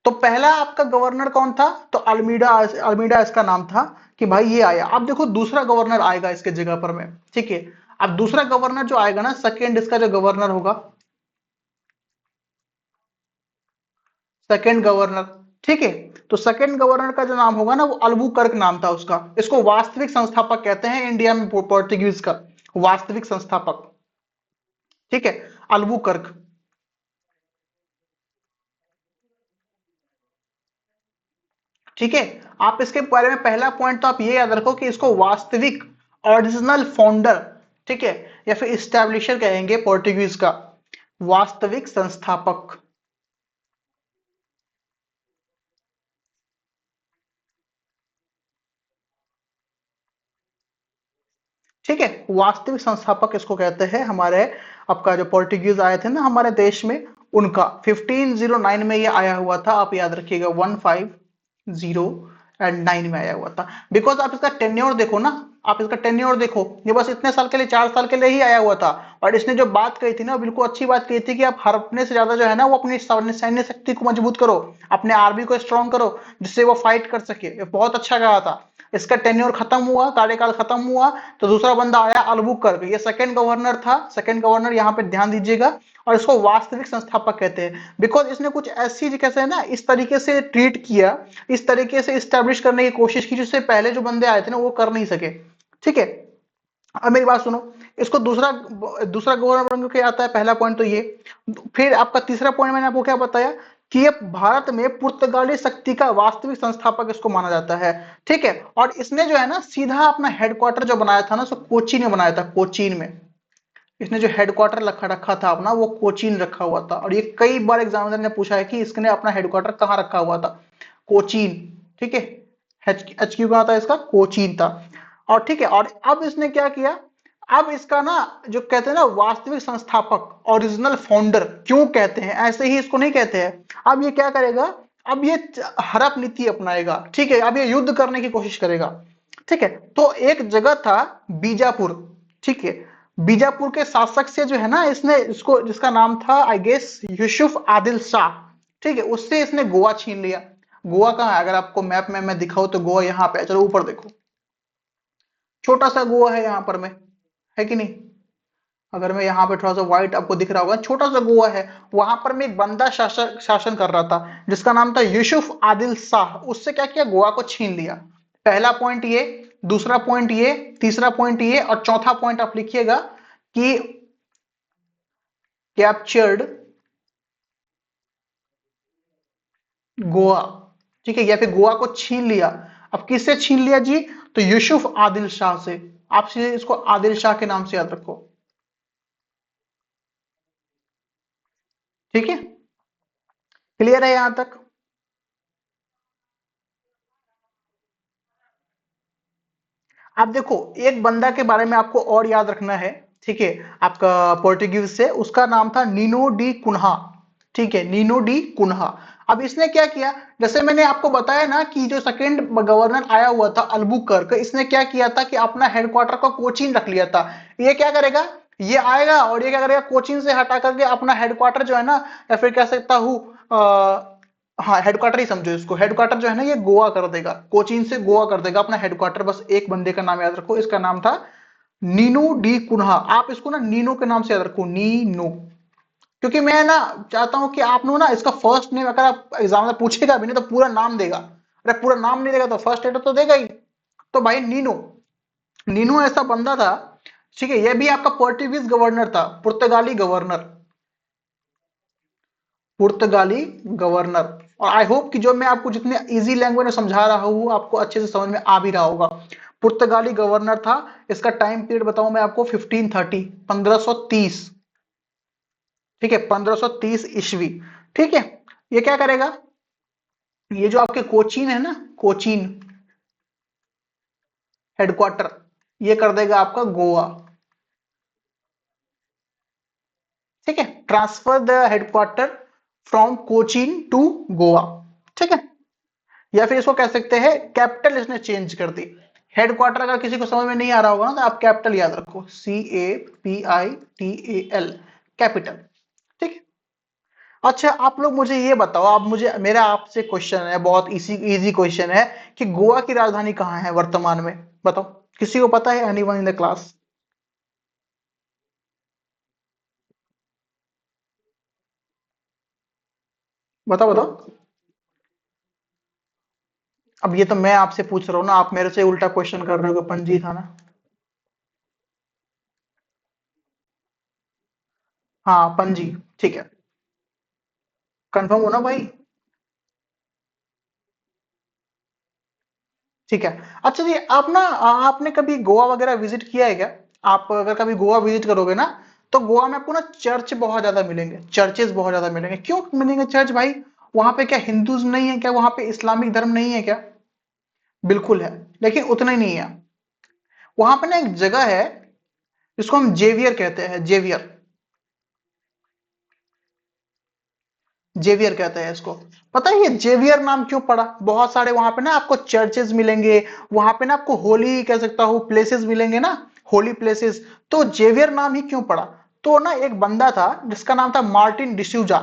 तो पहला आपका गवर्नर कौन था? तो अल्मीडा, अल्मीडा इसका नाम था, कि भाई ये आया। अब देखो दूसरा गवर्नर आएगा इसके जगह पर में, ठीक है। अब दूसरा गवर्नर जो आएगा ना, सेकेंड इसका जो गवर्नर होगा, सेकंड गवर्नर, ठीक है। तो सेकंड गवर्नर का जो नाम होगा ना, वो अल्बुकर्क नाम था उसका। इसको वास्तविक संस्थापक कहते हैं इंडिया में, पोर्टुगीज का वास्तविक संस्थापक, ठीक है, अल्बुकर्क, ठीक है। आप इसके बारे में पहला पॉइंट तो आप ये याद रखो कि इसको वास्तविक, ओरिजिनल फाउंडर, ठीक है, या फिर इस्टेब्लिशर कहेंगे पोर्टुगीज का, वास्तविक संस्थापक, ठीक है। वास्तविक संस्थापक इसको कहते हैं हमारे, आपका जो पोर्टुगीज आए थे ना हमारे देश में, उनका 1509 में ये आया हुआ था, आप याद रखिएगा, 1509 में आया हुआ था। बिकॉज आप इसका टेन्योर देखो ना, आप इसका टेन्योर देखो, ये बस इतने साल के लिए, 4 साल के लिए ही आया हुआ था। और इसने जो बात कही थी ना, बिल्कुल अच्छी बात कही थी कि आप हड़पने से ज्यादा जो है ना, वो अपनी सैन्य शक्ति को मजबूत करो, अपने आर्मी को स्ट्रॉन्ग करो, जिससे वो फाइट कर सके। ये बहुत अच्छा कहा था। इसका टेन्योर खत्म हुआ, कार्यकाल खत्म हुआ, तो दूसरा बंदा आया अल्बुकर्क, ये सेकंड गवर्नर था। सेकंड गवर्नर, यहाँ पे ध्यान दीजिएगा। और इसको वास्तविक संस्थापक कहते हैं, बिकॉज इसने कुछ ऐसी कैसे है ना, इस तरीके से ट्रीट किया, इस तरीके से स्टैब्लिश करने की कोशिश की, जिससे पहले जो बंदे आए थे ना वो कर नहीं सके, ठीक है। अब मेरी बात सुनो, इसको दूसरा दूसरा गवर्नर क्या आता है, पहला पॉइंट तो ये। फिर आपका तीसरा पॉइंट मैंने आपको क्या बताया, कि ये भारत में पुर्तगाली शक्ति का वास्तविक संस्थापक इसको माना जाता है, ठीक है। और इसने जो है ना सीधा अपना हेडक्वार्टर जो बनाया था ना, सो कोचीन में बनाया था, कोचीन में। इसने जो हेडक्वार्टर रखा रखा था अपना, वो कोचीन रखा हुआ था। और ये कई बार एग्जामिनर ने पूछा है कि इसने अपना हेडक्वार्टर कहाँ रखा हुआ था। कोचीन, ठीक है। एच क्यू का था इसका, कोचीन था। और ठीक है, और अब इसने क्या किया, अब इसका ना जो कहते हैं ना वास्तविक संस्थापक, ओरिजिनल फाउंडर क्यों कहते हैं, ऐसे ही इसको नहीं कहते हैं। अब ये क्या करेगा, अब ये हड़प नीति अपनाएगा, ठीक है। अब ये युद्ध करने की कोशिश करेगा, ठीक है। तो एक जगह था बीजापुर, ठीक है। बीजापुर के शासक से जो है ना, इसने इसको, जिसका नाम था आई गेस यूसुफ आदिल शाह, ठीक है, उससे इसने गोवा छीन लिया। गोवा कहाँ है, अगर आपको मैप में मैं दिखाऊं तो गोवा यहाँ पे है, चलो ऊपर देखो, छोटा सा गोवा है यहाँ पर में, है कि नहीं। अगर मैं यहाँ पे थोड़ा सा व्हाइट आपको दिख रहा होगा, छोटा सा गोवा है। वहां पर में एक बंदा शासन शासन कर रहा था जिसका नाम था यूसुफ आदिल शाह। उससे क्या किया, गोवा को छीन लिया। पहला पॉइंट ये, दूसरा पॉइंट ये, तीसरा पॉइंट ये, और चौथा पॉइंट आप लिखिएगा कि कैप्चर्ड गोवा, ठीक है, या फिर गोवा को छीन लिया। अब किससे छीन लिया जी, तो यूसुफ आदिल शाह से। आप सीधे इसको आदिल शाह के नाम से याद रखो, ठीक है। क्लियर है यहां तक। आप देखो, एक बंदा के बारे में आपको और याद रखना है, ठीक है, आपका पोर्टुगीज से, उसका नाम था नीनो डी कुन्हा, ठीक है, नीनो डी कुन्हा। अब इसने क्या किया, जैसे मैंने आपको बताया ना कि जो सेकंड गवर्नर आया हुआ था अल्बुकर्क, इसने क्या किया था कि अपना हेडक्वार्टर को कोचीन रख लिया था। ये क्या करेगा, ये आएगा और ये क्या करेगा, कोचीन से हटा करके अपना हेडक्वार्टर जो है ना, या फिर कह सकता हूँ हाँ हेडक्वार्टर ही समझो इसको, हेडक्वार्टर जो है ना ये गोवा कर देगा, कोचीन से गोवा कर देगा अपना हेडक्वार्टर। बस एक बंदे का नाम याद रखो, इसका नाम था नीनो डी कुन्हा। आप इसको ना नीनो के नाम से याद रखो, नीनो। क्योंकि मैं ना चाहता हूं कि आप लोग ना इसका फर्स्ट नेम, अगर आप एग्जाम में पूछेगा भी नहीं तो पूरा नाम देगा। अरे पूरा नाम नहीं देगा तो फर्स्ट लेटर तो देगा ही। तो भाई नीनो, नीनो ऐसा बंदा था, ठीक है। यह भी आपका पोर्टुगीज गवर्नर था, पुर्तगाली गवर्नर, पुर्तगाली गवर्नर। और आई होप कि जो मैं आपको जितने इजी लैंग्वेज में समझा रहा हूँ आपको अच्छे से समझ में आ भी रहा होगा। पुर्तगाली गवर्नर था। इसका टाइम पीरियड बताऊं मैं आपको, 1530, 1530, ठीक है, 1530 ईस्वी, ठीक है। ये क्या करेगा, ये जो आपके कोचीन है ना, कोचीन हेडक्वार्टर, ये कर देगा आपका गोवा, ठीक है। Transfer the headquarter from Cochin to Goa, ठीक है। या फिर इसको कह सकते हैं कैपिटल इसने चेंज कर दी। हेडक्वार्टर अगर किसी को समझ में नहीं आ रहा होगा ना, तो आप कैपिटल याद रखो, CAPITAL, कैपिटल, ठीक है। अच्छा आप लोग मुझे ये बताओ, आप मुझे, मेरा आपसे क्वेश्चन है, बहुत इजी इजी क्वेश्चन है, कि गोवा की राजधानी कहाँ है वर्तमान में, बताओ। किसी को पता है, एनीवन इन द क्लास। बताओ बताओ। अब ये तो मैं आपसे पूछ रहा हूँ ना, आप मेरे से उल्टा क्वेश्चन कर रहे हो, पणजी था ना। हाँ पणजी, ठीक है। कंफर्म हो ना भाई। ठीक है। अच्छा जी, आप ना आपने कभी गोवा वगैरह विजिट किया है क्या। आप अगर कभी गोवा विजिट करोगे ना, तो गोवा में आपको ना चर्च बहुत ज्यादा मिलेंगे, चर्चेस बहुत ज्यादा मिलेंगे। क्यों मिलेंगे चर्च भाई, वहां पे क्या हिंदूज नहीं है क्या, वहां पे इस्लामिक धर्म नहीं है क्या। बिल्कुल है, लेकिन उतना ही नहीं है। वहां पे ना एक जगह है जिसको हम जेवियर कहते हैं, जेवियर, जेवियर कहते हैं इसको। पता है ये जेवियर नाम क्यों पड़ा, बहुत सारे वहां पे ना आपको चर्चेस मिलेंगे, वहां पे ना आपको होली कह सकता हूँ प्लेसेस मिलेंगे ना, होली प्लेसेस। तो जेवियर नाम ही क्यों पड़ा, तो ना एक बंदा था जिसका नाम था मार्टिन डिसूजा,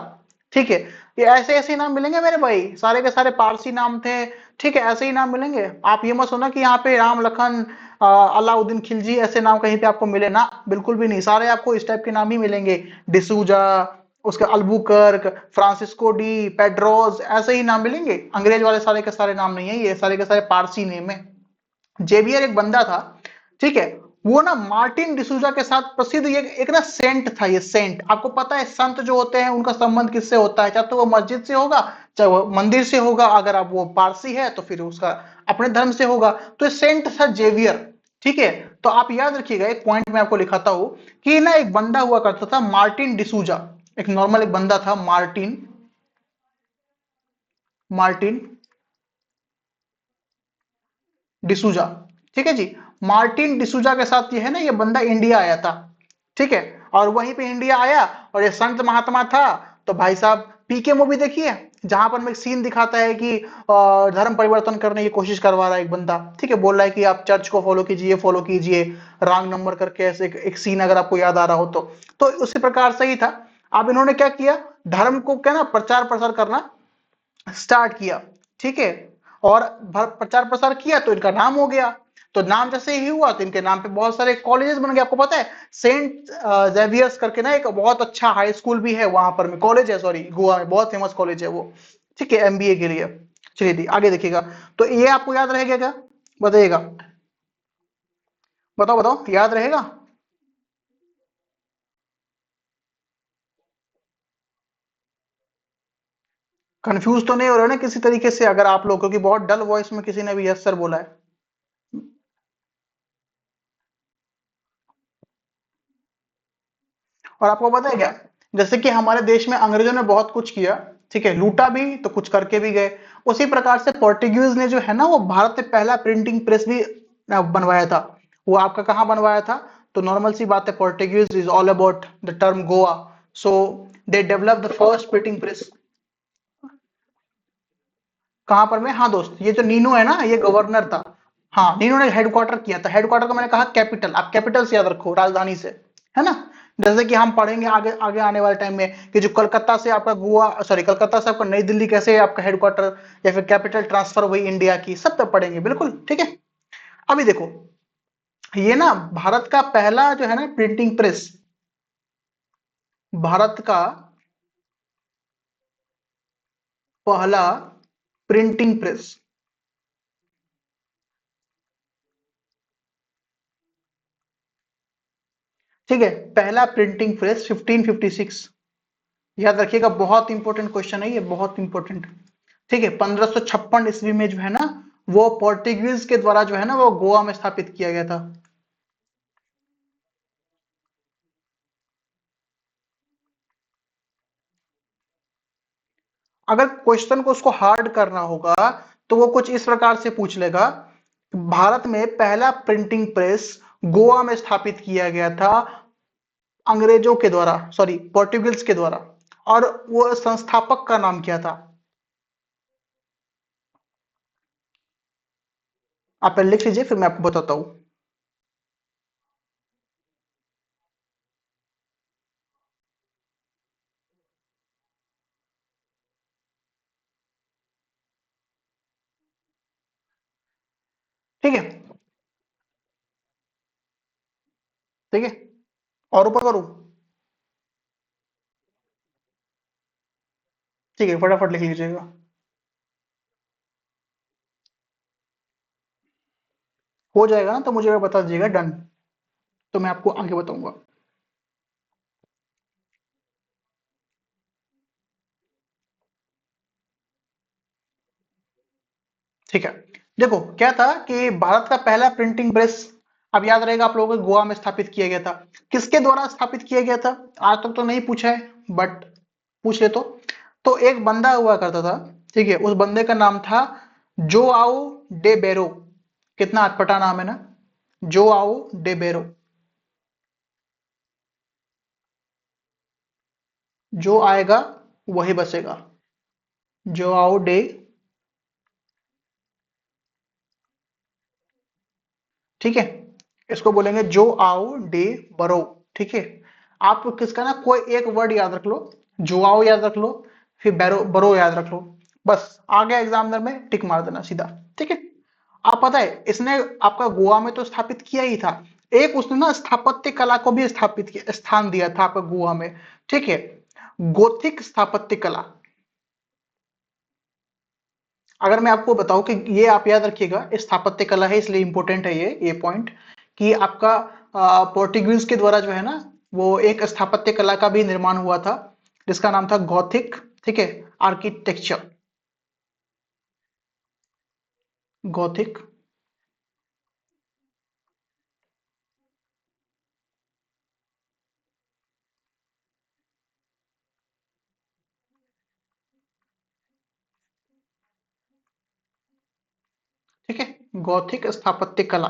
ठीक है। ये ऐसे ऐसे ही नाम मिलेंगे मेरे भाई, सारे के सारे पारसी नाम थे, ठीक है, ऐसे ही नाम मिलेंगे। आप ये मत सुना कि यहाँ पे राम लखन अलाउद्दीन खिलजी ऐसे नाम कहीं पे आपको मिले ना, बिल्कुल भी नहीं, सारे आपको इस टाइप के नाम ही मिलेंगे। डिसूजा, उसके अल्बुकर्क, फ्रांसिस्को डी पेड्रोस, ऐसे ही नाम मिलेंगे। अंग्रेज वाले सारे के सारे नाम नहीं है, ये सारे के सारे पारसी नेम है। जेवियर एक बंदा था, ठीक है। वो ना मार्टिन डिसूजा के साथ प्रसिद्ध, ये एक ना सेंट था, ये सेंट, आपको पता है संत जो होते हैं उनका संबंध किससे होता है, चाहे तो वो मस्जिद से होगा, चाहे वो मंदिर से होगा, अगर आप वो पारसी है तो फिर उसका अपने धर्म से होगा। तो ये सेंट था जेवियर, ठीक है। तो आप याद रखिएगा, एक पॉइंट मैं आपको लिखाता हूं, कि ना एक बंदा हुआ करता था मार्टिन डिसूजा, एक नॉर्मल एक बंदा था मार्टिन, मार्टिन डिसूजा। ठीक है जी। मार्टिन डिसूजा के साथ ये है ना, ये बंदा इंडिया आया था। ठीक है। और वहीं पे इंडिया आया, और ये संत महात्मा था। तो भाई साहब, पीके मूवी देखी है, जहां पर में एक सीन दिखाता है कि धर्म परिवर्तन करने की कोशिश करवा रहा है एक बंदा। ठीक है, बोल रहा है कि आप चर्च को फॉलो कीजिए, रॉन्ग नंबर करके, ऐसे एक सीन अगर आपको याद आ रहा हो तो उसी प्रकार से ही था। अब इन्होंने क्या किया, धर्म को क्या ना प्रचार प्रसार करना स्टार्ट किया। ठीक है। और प्रचार प्रसार किया तो इनका नाम हो गया। तो नाम जैसे ही हुआ तो इनके नाम पे बहुत सारे कॉलेजेस बन गए। आपको पता है, सेंट जेवियर्स करके ना एक बहुत अच्छा हाई स्कूल भी है वहां पर, में कॉलेज है, सॉरी, गोवा में बहुत फेमस कॉलेज है वो। ठीक है, एमबीए के लिए। चलिए आगे देखिएगा। तो ये आपको याद रहेगा क्या, बताइएगा। बताओ बताओ, याद रहेगा। कंफ्यूज तो नहीं हो रहा ना किसी तरीके से अगर आप लोग, क्योंकि बहुत डल वॉइस में किसी ने भी यस सर बोला है। और आपको पता है क्या, जैसे कि हमारे देश में अंग्रेजों ने बहुत कुछ किया, ठीक है, लूटा भी तो कुछ करके भी गए। उसी प्रकार से पोर्टुगीज ने जो है ना, वो भारत में पहला प्रिंटिंग प्रेस भी बनवाया था। वो आपका कहाँ बनवाया था, तो नॉर्मल सी बात है, Portuguese is all about the term Goa. So they develop the first printing press. कहां पर में, हाँ दोस्त, ये जो नीनो है ना, ये गवर्नर था। हाँ, नीनो ने हेडक्वार्टर किया था। हेडक्वार्टर को मैंने कहा कैपिटल, आप कैपिटल से याद रखो, राजधानी से, है ना। जैसे कि हम पढ़ेंगे आगे आगे आने वाले टाइम में कि जो कलकत्ता से आपका गोवा, सॉरी, कलकत्ता से आपका नई दिल्ली कैसे आपका हेडक्वार्टर या फिर कैपिटल ट्रांसफर हुई इंडिया की, सब तब पढ़ेंगे, बिल्कुल ठीक है। अभी देखो, ये ना भारत का पहला जो है ना प्रिंटिंग प्रेस, भारत का पहला प्रिंटिंग प्रेस। ठीक है, पहला प्रिंटिंग प्रेस 1556। याद रखिएगा, बहुत इंपॉर्टेंट क्वेश्चन है ये, बहुत इंपॉर्टेंट। ठीक है, 1556 ईस्वी में जो है ना, वो पोर्टुगीज के द्वारा जो है ना, वो गोवा में स्थापित किया गया था। अगर क्वेश्चन को उसको हार्ड करना होगा, तो वो कुछ इस प्रकार से पूछ लेगा, भारत में पहला प्रिंटिंग प्रेस गोवा में स्थापित किया गया था अंग्रेजों के द्वारा, सॉरी, पोर्टुगीज के द्वारा, और वो संस्थापक का नाम क्या था। आप पहले लिख लीजिए, फिर मैं आपको बताता हूं। ठीक है। ठीक है, और ऊपर करूं। ठीक है, फटाफट लिख लीजिएगा। हो जाएगा ना, तो मुझे बता दीजिएगा, डन। तो मैं आपको आगे बताऊंगा। ठीक है। देखो क्या था कि भारत का पहला प्रिंटिंग प्रेस, अब याद रहेगा आप लोगों को, गोवा में स्थापित किया गया था। किसके द्वारा स्थापित किया गया था, आज तक तो नहीं पूछा है, बट पूछ ले तो एक बंदा हुआ करता था। ठीक है, उस बंदे का नाम था जोआओ डे बेरो। कितना अटपटा नाम है ना, जोआओ डे बेरो। जो आएगा वही बचेगा। जोआओ डे, ठीक है, इसको बोलेंगे जो आओ डे बरो। ठीक है। आप किसका ना कोई एक वर्ड याद रख लो, जोआओ याद रख लो, फिर बैरो बरो याद रख लो, बस आगे एग्जामिनर में टिक मार देना सीधा। ठीक है। आप पता है, इसने आपका गोवा में तो स्थापित किया ही था, एक उसने ना स्थापत्य कला को भी स्थापित किया, स्थान दिया था आपका गोवा में। ठीक है, गोथिक स्थापत्य कला। अगर मैं आपको बताऊं कि ये आप याद रखिएगा, स्थापत्य कला है इसलिए इंपॉर्टेंट है ये पॉइंट, कि आपका पोर्टुगीज के द्वारा जो है ना, वो एक स्थापत्य कला का भी निर्माण हुआ था, जिसका नाम था गॉथिक। ठीक है, आर्किटेक्चर, गॉथिक। ठीक है, गॉथिक स्थापत्य कला।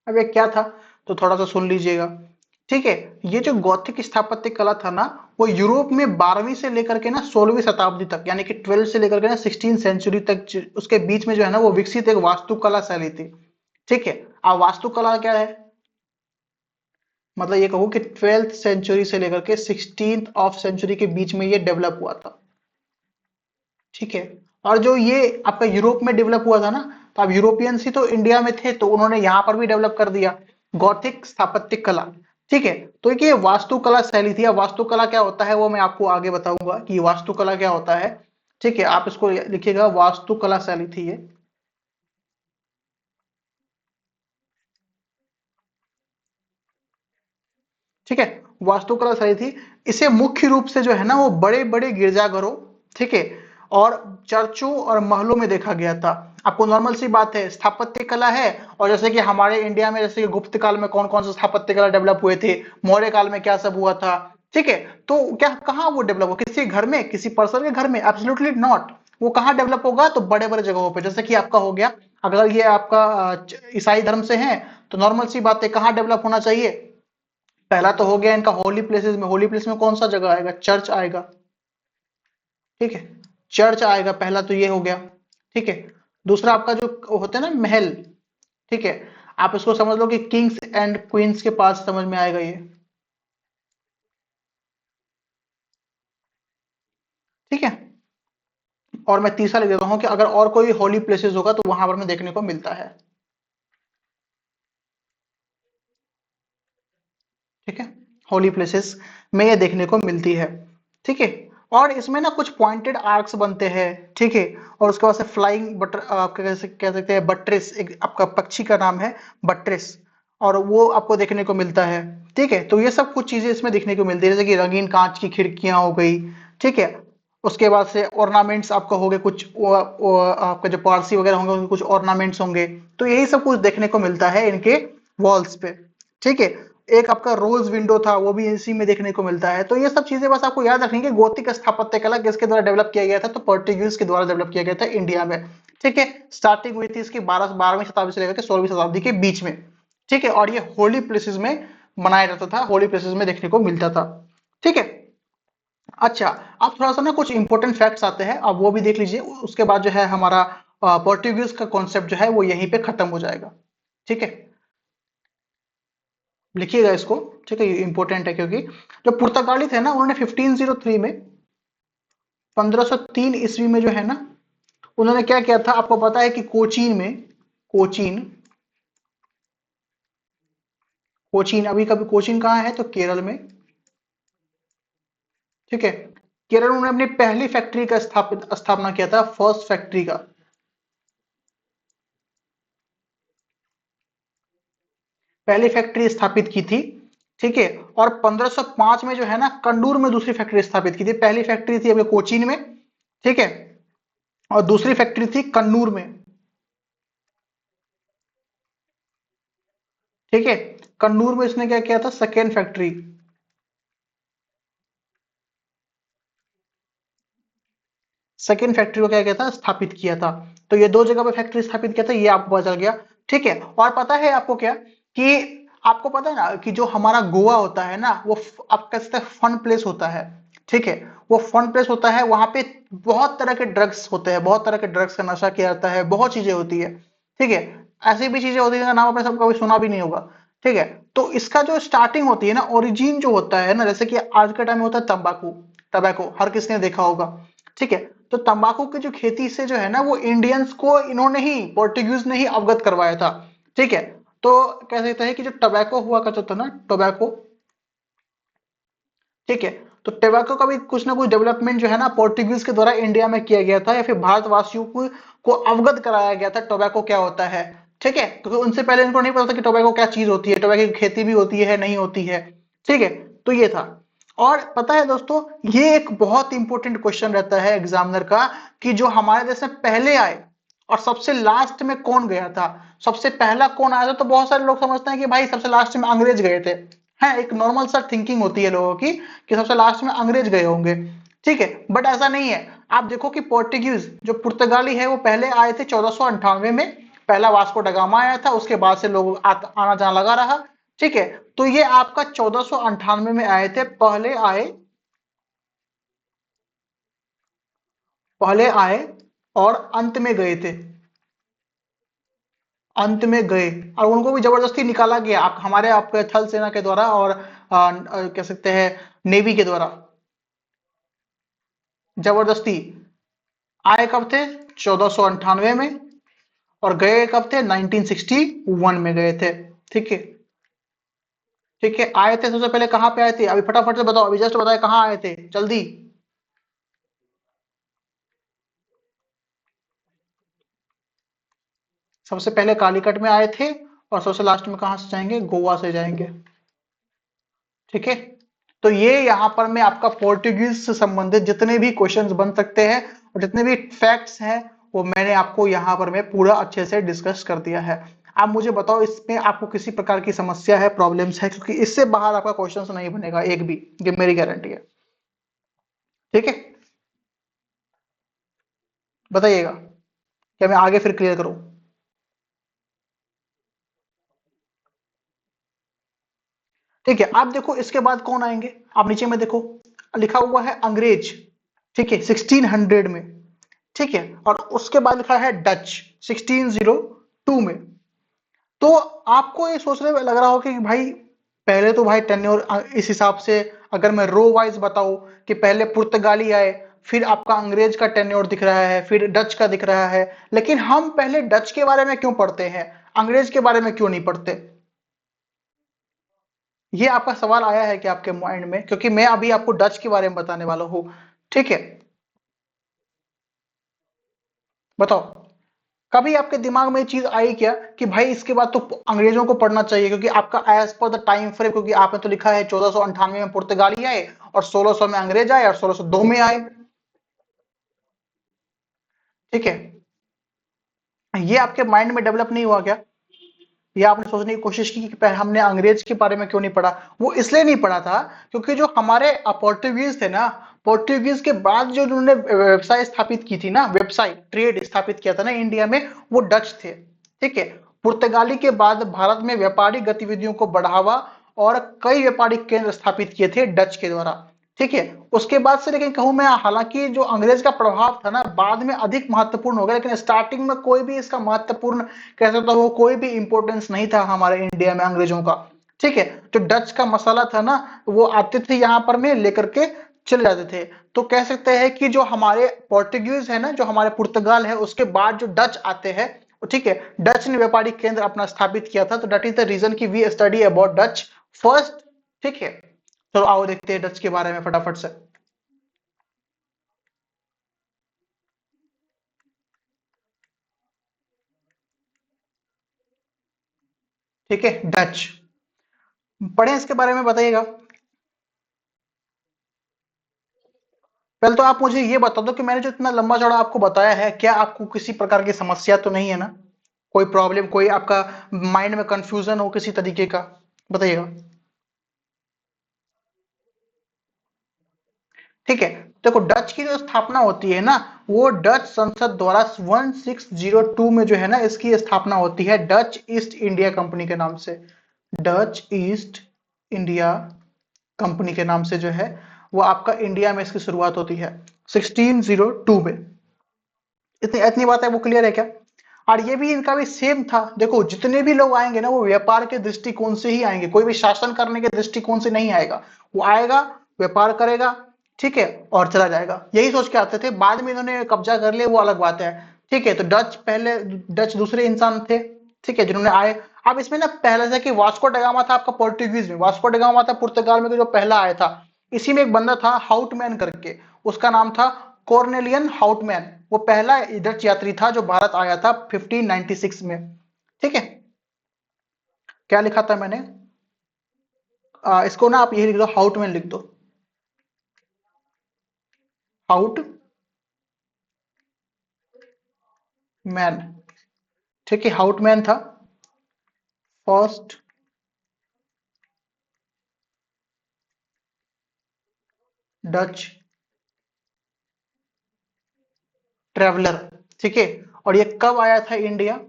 अब ये क्या था, तो थोड़ा सा सुन लीजिएगा। ठीक है, ये जो गॉथिक स्थापत्य कला था ना, वो यूरोप में 12वीं से लेकर के ना 16वीं शताब्दी तक, यानी कि 12 से लेकर के ना 16 सेंचुरी तक, उसके बीच में जो है ना वो विकसित एक वास्तुकला शैली थी। ठीक है। अब वास्तुकला क्या है, मतलब ये कहूँ कि 12th सेंचुरी से लेकर के 16th ऑफ सेंचुरी के बीच में ये डेवलप हुआ था। ठीक है। और जो ये आपका यूरोप में डेवलप हुआ था ना, तो अब यूरोपियंस ही तो इंडिया में थे, तो उन्होंने यहाँ पर भी डेवलप कर दिया गॉथिक स्थापत्य कला। ठीक है। तो एक ये वास्तुकला शैली थी। अब वास्तुकला क्या होता है वो मैं आपको आगे बताऊंगा कि वास्तुकला क्या होता है। ठीक है, आप इसको लिखिएगा, वास्तुकला शैली थी ये। ठीक है, वास्तुकला सही थी। इसे मुख्य रूप से जो है ना वो बड़े बड़े गिरजाघरों, ठीक है, और चर्चों और महलों में देखा गया था। आपको नॉर्मल सी बात है, स्थापत्य कला है। और जैसे कि हमारे इंडिया में जैसे कि गुप्त काल में कौन कौन से स्थापत्य कला डेवलप हुए थे, मौर्य काल में क्या सब हुआ था। ठीक है। तो क्या कहाँ वो डेवलप हो, किसी घर में, किसी पर्सन के घर में? Absolutely not. वो कहाँ डेवलप होगा, तो बड़े बड़े जगहों पे, जैसे कि आपका हो गया, अगर ये आपका ईसाई धर्म से है, तो नॉर्मल सी बात है, कहाँ डेवलप होना चाहिए? पहला तो हो गया इनका होली प्लेसेस में। होली प्लेस में कौन सा जगह आएगा? चर्च आएगा। ठीक है, चर्च आएगा पहला, तो ये हो गया। ठीक है। दूसरा आपका जो होता है ना महल, ठीक है, आप इसको समझ लो कि किंग्स एंड क्वींस के पास समझ में आएगा ये। ठीक है। और मैं तीसरा लिख देता हूं कि अगर और कोई होली प्लेसेस होगा तो वहां पर में देखने को मिलता है। ठीक है, होली प्लेसेस में ये देखने को मिलती है। ठीक है। और इसमें ना कुछ पॉइंटेड आर्क्स बनते हैं। ठीक है। और उसके बाद से फ्लाइंग बटर, आप कैसे कह सकते हैं, बट्रेस, एक आपका पक्षी का नाम है बट्रेस, और वो आपको देखने को मिलता है। ठीक है। तो ये सब कुछ चीजें इसमें देखने को मिलती है, जैसे कि रंगीन कांच की खिड़कियां हो गई। ठीक है। उसके बाद से ऑर्नामेंट्स आपका हो गए कुछ, आपका जो पारसी वगैरह होंगे उनके कुछ ऑर्नामेंट्स होंगे। तो यही सब कुछ देखने को मिलता है इनके वॉल्स पे। ठीक है। एक आपका रोज विंडो था, वो भी इसी में देखने को मिलता है। तो ये सब चीजें बस आपको याद रखनी है। गोथिक स्थापत्य कला किसके द्वारा डेवलप किया गया था, तो पोर्टुगीज के द्वारा डेवलप किया गया था इंडिया में। ठीक है। स्टार्टिंग हुई थी इसकी 12वीं शताब्दी से लेकर के 16वीं शताब्दी के बीच में। ठीक है। और ये होली प्लेसेस में मनाया जाता था, होली प्लेसेस में देखने को मिलता था। ठीक है। अच्छा, अब थोड़ा सा ना कुछ इंपॉर्टेंट फैक्ट्स आते हैं, अब वो भी देख लीजिए। उसके बाद जो है हमारा पोर्टुगीज का कॉन्सेप्ट जो है वो यहीं पे खत्म हो जाएगा। ठीक है, लिखिएगा इसको। ठीक है, ये इंपॉर्टेंट है, क्योंकि जो पुर्तगाली थे ना, उन्होंने 1503 में, 1503 ईस्वी में जो है ना, उन्होंने क्या किया था, आपको पता है कि कोचीन में, कोचीन, कोचीन, अभी कभी कोचीन कहाँ है, तो केरल में। ठीक है। केरल में उन्होंने अपनी पहली फैक्ट्री का स्थापना किया था, फर्स्ट फैक्ट्री का। पहली फैक्ट्री स्थापित की थी। ठीक है। और 1505 में जो है ना, कंडूर में दूसरी फैक्ट्री स्थापित की थी। पहली फैक्ट्री थी अभी कोचीन में। ठीक है। और दूसरी फैक्ट्री थी कन्नूर में। ठीक है। कन्नूर में इसने क्या किया था, सेकेंड फैक्ट्री। सेकेंड फैक्ट्री को क्या किया था, स्थापित किया था। तो ये दो जगह पे फैक्ट्री स्थापित किया था, ये आपको पता चल गया। ठीक है। और पता है आपको क्या, कि आपको पता है ना कि जो हमारा गोवा होता है ना, वो आप कह सकते हैं फन प्लेस होता है। ठीक है। वो फन प्लेस होता है, वहां पे बहुत तरह के ड्रग्स होते हैं, बहुत तरह के ड्रग्स का नशा किया जाता है, बहुत चीजें होती है। ठीक है। ऐसी भी चीजें होती है जिनका नाम आपने सब कभी सुना भी नहीं होगा। ठीक है। तो इसका जो स्टार्टिंग होती है ना, ओरिजिन जो होता है ना, जैसे कि आज के टाइम में होता है तंबाकू। टबैको हर किसी ने देखा होगा। ठीक है। तो तंबाकू की जो खेती से जो है ना, वो इंडियंस को इन्होंने ही, पोर्टुगीज ने ही अवगत करवाया था। ठीक है। तो कह सकते हैं कि जो टबैको हुआ करता था ना, टोबैको, ठीक है, तो टोबैको का भी कुछ ना कुछ डेवलपमेंट जो है ना, पोर्टुगीज के द्वारा इंडिया में किया गया था, या फिर भारतवासियों को अवगत कराया गया था टोबैको क्या होता है। ठीक है, क्योंकि उनसे पहले इनको नहीं पता था कि टोबैको क्या चीज होती है, टोबैको की खेती भी होती है नहीं होती है। ठीक है। तो ये था। और पता है दोस्तों, ये एक बहुत इंपॉर्टेंट क्वेश्चन रहता है एग्जामिनर का, कि जो हमारे देश में पहले आए और सबसे लास्ट में कौन गया था। सबसे पहला कौन आया था, तो बहुत सारे लोग समझते हैं कि भाई सबसे लास्ट में अंग्रेज गए थे। है, एक नॉर्मल सा थिंकिंग होती है लोगों की कि सबसे लास्ट में अंग्रेज गए होंगे। ठीक है, बट ऐसा नहीं है। आप देखो कि पोर्टुगीज जो पुर्तगाली है वो पहले आए थे 1498 में, पहला वास्को ड गामा आया था, उसके बाद से लोग आना जाना लगा रहा। ठीक है, तो ये आपका 1498 में आए थे, पहले आए और अंत में गए थे, अंत में गए। और उनको भी जबरदस्ती निकाला गया हमारे आपके थल सेना के द्वारा और कह सकते हैं नेवी के द्वारा, जबरदस्ती। आए कब थे? 1498 में, और गए कब थे? 1961 में गए थे। ठीक है, ठीक है, आए थे सबसे पहले कहाँ पे आए थे? अभी फटाफट से बताओ, अभी जस्ट बताए कहाँ आए थे, जल्दी। सबसे पहले कालीकट में आए थे, और सबसे लास्ट में कहाँ से जाएंगे? गोवा से जाएंगे। ठीक है, तो ये यहाँ पर मैं आपका पोर्टुगीज से संबंधित जितने भी क्वेश्चंस बन सकते हैं और जितने भी फैक्ट्स हैं वो मैंने आपको यहाँ पर मैं पूरा अच्छे से डिस्कस कर दिया है। आप मुझे बताओ इसमें आपको किसी प्रकार की समस्या है, प्रॉब्लम्स है? क्योंकि इससे बाहर आपका क्वेश्चंस नहीं बनेगा एक भी, ये मेरी गारंटी है। ठीक है, बताइएगा, क्या मैं आगे फिर क्लियर करूं? ठीक है, आप देखो इसके बाद कौन आएंगे, आप नीचे में देखो लिखा हुआ है अंग्रेज। ठीक है, 1600 में। ठीक है, और उसके बाद लिखा है डच 1602 में। तो आपको ये सोचने में लग रहा हो कि भाई पहले तो भाई टेन्योर इस हिसाब से, अगर मैं रो वाइज बताऊं कि पहले पुर्तगाली आए, फिर आपका अंग्रेज का टेन्योर दिख रहा है, फिर डच का दिख रहा है, लेकिन हम पहले डच के बारे में क्यों पढ़ते हैं, अंग्रेज के बारे में क्यों नहीं पढ़ते? ये आपका सवाल आया है कि आपके माइंड में? क्योंकि मैं अभी आपको डच के बारे में बताने वाला हूं। ठीक है, बताओ, कभी आपके दिमाग में ये चीज आई क्या कि भाई इसके बाद तो अंग्रेजों को पढ़ना चाहिए, क्योंकि आपका as per the time frame, क्योंकि आपने तो लिखा है 1498 में पुर्तगाली आए और 1600 में अंग्रेज आए और 1602 में आए। ठीक है, ये आपके माइंड में डेवलप नहीं हुआ क्या? ये आपने सोचने की कोशिश की कि पहले हमने अंग्रेज के बारे में क्यों नहीं पढ़ा? वो इसलिए नहीं पढ़ा था क्योंकि जो हमारे पोर्टुगीज थे ना, पोर्टुगीज के बाद जो उन्होंने व्यवसाय स्थापित की थी ना, व्यवसाय ट्रेड स्थापित किया था ना इंडिया में, वो डच थे। ठीक है, पुर्तगाली के बाद भारत में व्यापारिक गतिविधियों को बढ़ावा और कई व्यापारिक केंद्र स्थापित किए थे डच के द्वारा। ठीक है, उसके बाद से लेकिन कहूं मैं, हालांकि जो अंग्रेज का प्रभाव था ना बाद में अधिक महत्वपूर्ण हो गया, लेकिन स्टार्टिंग में कोई भी इसका महत्वपूर्ण, कह सकता हूँ, कोई भी इंपॉर्टेंस नहीं था हमारे इंडिया में अंग्रेजों का। ठीक है, जो डच का मसाला था ना, वो आते थे यहाँ पर में लेकर के चले जाते थे। तो कह सकते हैं कि जो हमारे पोर्टुगीज है ना, जो हमारे पुर्तगाल है, उसके बाद जो डच आते हैं, ठीक है, डच ने व्यापारिक केंद्र अपना स्थापित किया था, तो दैट इज द रीजन की we study about Dutch first. ठीक है, चलो आओ देखते हैं डच के बारे में फटाफट से। ठीक है, डच पढ़े इसके बारे में, बताइएगा। पहले तो आप मुझे ये बता दो कि मैंने जो इतना लंबा चौड़ा आपको बताया है, क्या आपको किसी प्रकार की समस्या तो नहीं है ना? कोई प्रॉब्लम, कोई आपका माइंड में कंफ्यूजन हो किसी तरीके का? बताइएगा। ठीक है, देखो डच की जो स्थापना होती है ना, वो डच संसद द्वारा 1602 में जो है ना, इसकी स्थापना होती है डच ईस्ट इंडिया कंपनी के नाम से। डच ईस्ट इंडिया कंपनी के नाम से जो है, वो आपका इंडिया में इसकी शुरुआत होती है 1602 में। इतनी इतनी बात है, वो क्लियर है क्या? और ये भी इनका भी सेम था। देखो जितने भी लोग आएंगे ना, वो व्यापार के दृष्टिकोण से ही आएंगे, कोई भी शासन करने के दृष्टिकोण से नहीं आएगा। वो आएगा, व्यापार करेगा, ठीक है, और चला जाएगा, यही सोच के आते थे। बाद में इन्होंने कब्जा कर लिया, वो अलग बात है। ठीक है, तो डच पहले, डच दूसरे इंसान थे, ठीक है, जिन्होंने आए। अब इसमें ना पहले से कि वास्को डगामा था आपका पोर्टुगीज में, वास्को डगामा था पुर्तगाल में, जो पहला आया था। इसी में एक बंदा था हाउटमैन करके, उसका नाम था कॉर्नेलियन हाउटमैन। वो पहला डच यात्री था जो भारत आया था 1596 में। ठीक है, क्या लिखा था मैंने? इसको ना आप यही लिख दो, हाउटमैन लिख दो, हाउटमैन। ठीक है, हाउटमैन था फर्स्ट डच ट्रेवलर, ठीक है। और ये कब आया था इंडिया?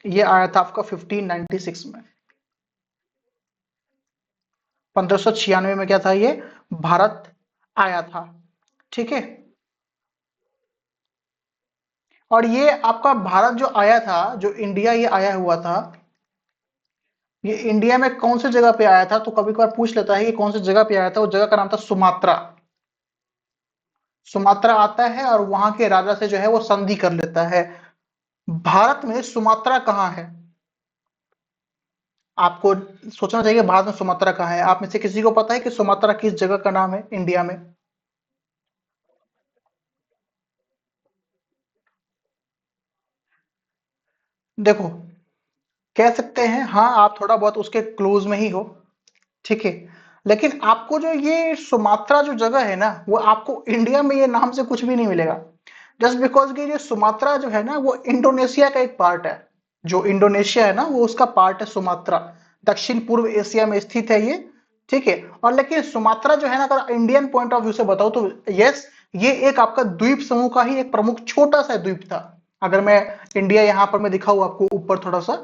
ये आया था आपका 1596 में। 1596 में क्या था ये, भारत आया था, ठीक है। और ये आपका भारत जो आया था, जो इंडिया ये आया हुआ था, ये इंडिया में कौन सी जगह पे आया था? तो कभी कभार पूछ लेता है कि कौन सी जगह पे आया था। वो जगह का नाम था सुमात्रा। सुमात्रा आता है और वहां के राजा से जो है वो संधि कर लेता है। भारत में सुमात्रा कहाँ है? आपको सोचना चाहिए भारत में सुमात्रा कहाँ है। आप में से किसी को पता है कि सुमात्रा किस जगह का नाम है इंडिया में? देखो, कह सकते हैं हाँ, आप थोड़ा बहुत उसके क्लोज में ही हो, ठीक है। लेकिन आपको जो ये सुमात्रा जो जगह है ना, वो आपको इंडिया में ये नाम से कुछ भी नहीं मिलेगा। जस्ट बिकॉज कि ये सुमात्रा जो है ना, वो इंडोनेशिया का एक पार्ट है। जो इंडोनेशिया है ना, वो उसका पार्ट है सुमात्रा। दक्षिण पूर्व एशिया में स्थित है ये, ठीक है। और लेकिन सुमात्रा जो है ना, अगर इंडियन पॉइंट ऑफ व्यू से बताओ तो यस, ये एक आपका द्वीप समूह का ही एक प्रमुख छोटा सा द्वीप था। अगर मैं इंडिया यहाँ पर मैं दिखाऊं आपको ऊपर थोड़ा सा,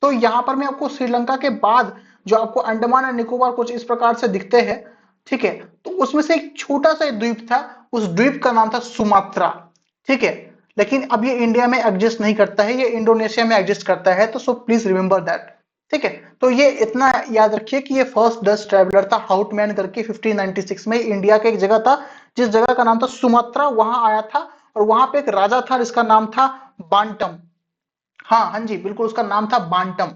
तो यहाँ पर मैं आपको श्रीलंका के बाद जो आपको अंडमान और निकोबार कुछ इस प्रकार से दिखते हैं, ठीक है। तो उसमें से एक छोटा सा द्वीप था, उस द्वीप का नाम था सुमात्रा, ठीक है। लेकिन अब ये इंडिया में एग्जिस्ट नहीं करता है, ये इंडोनेशिया में एग्जिस्ट करता है। तो सो प्लीज रिमेंबर दैट, ठीक है। तो ये इतना याद रखिए कि ये फर्स्ट डच ट्रेवलर था हाउटमैन करके, 1596 में इंडिया का एक जगह था जिस जगह का नाम था सुमात्रा, वहां आया था। और वहां पे एक राजा था जिसका नाम था बांटम। हाँ हाँ जी बिल्कुल, उसका नाम था बांटम।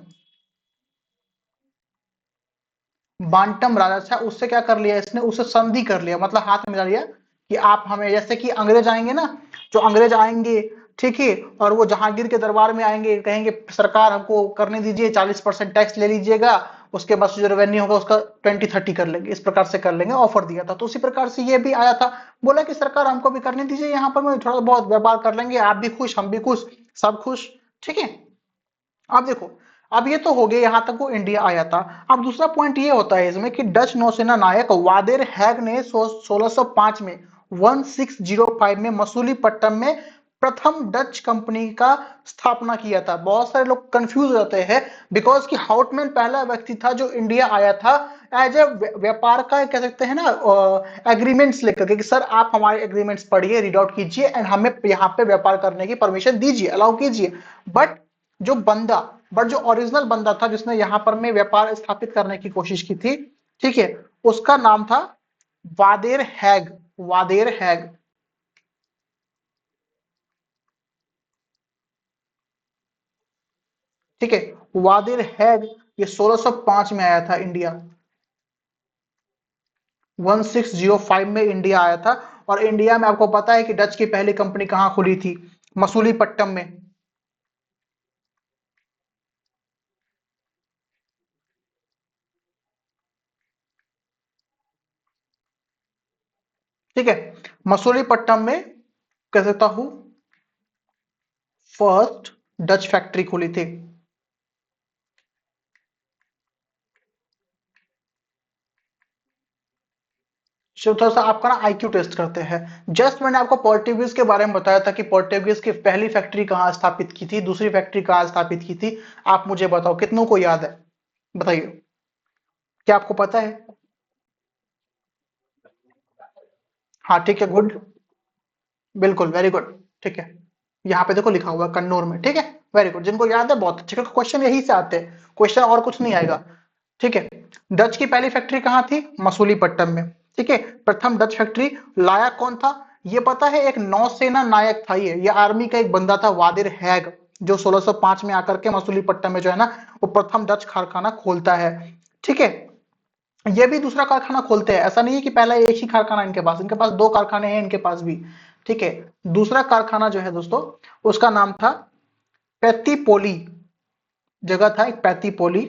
बांटम राजा था, उससे क्या कर लिया इसने, उससे संधि कर लिया, मतलब हाथ मिला लिया कि आप हमें, जैसे कि अंग्रेज आएंगे ना, जो अंग्रेज आएंगे, ठीक है। और वो जहांगीर के दरबार में आएंगे, कहेंगे सरकार हमको करने दीजिए, 40% टैक्स ले लीजिएगा, उसके बाद से जो रेवेन्यू होगा उसका 20-30 कर लेंगे, इस प्रकार से कर लेंगे, ऑफर दिया था। तो उसी प्रकार से ये भी आया था, बोला कि सरकार हमको भी करने दीजिए, यहाँ पर मैं थोड़ा बहुत व्यापार कर लेंगे, आप भी खुश हम भी खुश, सब खुश, ठीक है। अब देखो, अब ये तो हो गया यहां तक वो इंडिया आया था। अब दूसरा पॉइंट ये होता है इसमें कि डच नौसेना नायक वादेर हैग ने 1605 में 1605 में मसूलीपट्टनम में प्रथम डच कंपनी का स्थापना किया था। बहुत सारे लोग कंफ्यूज हो जाते हैं, बिकॉज कि हाउटमैन पहला व्यक्ति था जो इंडिया आया था एज ए व्यापार का, कह सकते हैं ना, एग्रीमेंट्स लेकर के कि सर आप हमारे एग्रीमेंट्स पढ़िए, रीड आउट कीजिए एंड हमें यहाँ पे व्यापार करने की परमिशन दीजिए, अलाउ कीजिए। बट जो बंदा बट जो ओरिजिनल बंदा था जिसने यहां पर में व्यापार स्थापित करने की कोशिश की थी, ठीक है, उसका नाम था वादेर हैग। वादेर हैग, ठीक है। वादेर हैग ये 1605 में आया था इंडिया, 1605 में इंडिया आया था। और इंडिया में आपको पता है कि डच की पहली कंपनी कहां खुली थी? मसूलीपट्टनम में, ठीक है। मसूलीपट्टनम में कह सकता हूं फर्स्ट डच फैक्ट्री खुली थी। चलो थोड़ा सा आपका ना आईक्यू टेस्ट करते हैं। जस्ट मैंने आपको पोर्टुगीज के बारे में बताया था कि पोर्टुगीज की पहली फैक्ट्री कहाँ स्थापित की थी, दूसरी फैक्ट्री कहाँ स्थापित की थी। आप मुझे बताओ कितनों को याद है, बताइए, क्या आपको पता है? हाँ ठीक है, गुड, बिल्कुल वेरी गुड, ठीक है। यहाँ पे देखो लिखा हुआ है कन्नौर में, ठीक है। वेरी गुड, जिनको याद है बहुत अच्छे, क्वेश्चन यही से आते हैं, क्वेश्चन और कुछ नहीं आएगा, ठीक है। डच की पहली फैक्ट्री कहाँ थी? मसूलीपट्टनम में, ठीक है। प्रथम डच फैक्ट्री लाया कौन था? ये पता है, एक नौसेना नायक था ये आर्मी का एक बंदा था, वादिर हैग, जो 1605 में आकर के मसूलीपट्टनम में जो है ना, वो प्रथम डच कारखाना खोलता है, ठीक है। ये भी दूसरा कारखाना खोलते हैं, ऐसा नहीं है कि पहला एक ही कारखाना इनके पास दो कारखाने हैं इनके पास भी, ठीक है। दूसरा कारखाना जो है दोस्तों, उसका नाम था पैतीपोली, जगह था एक पैतीपोली।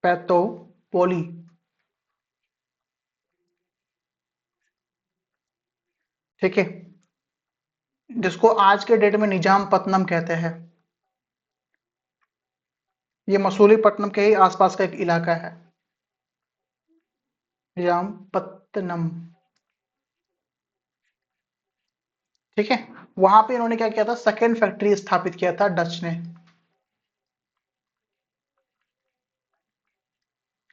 पैतोपोली, ठीक है, जिसको आज के डेट में निजाम पत्तनम कहते हैं। ये मसूलीपट्टनम के ही आसपास का एक इलाका है, रामपत्तनम। ठीक है, वहां पे इन्होंने क्या किया था, सेकेंड फैक्ट्री स्थापित किया था डच ने।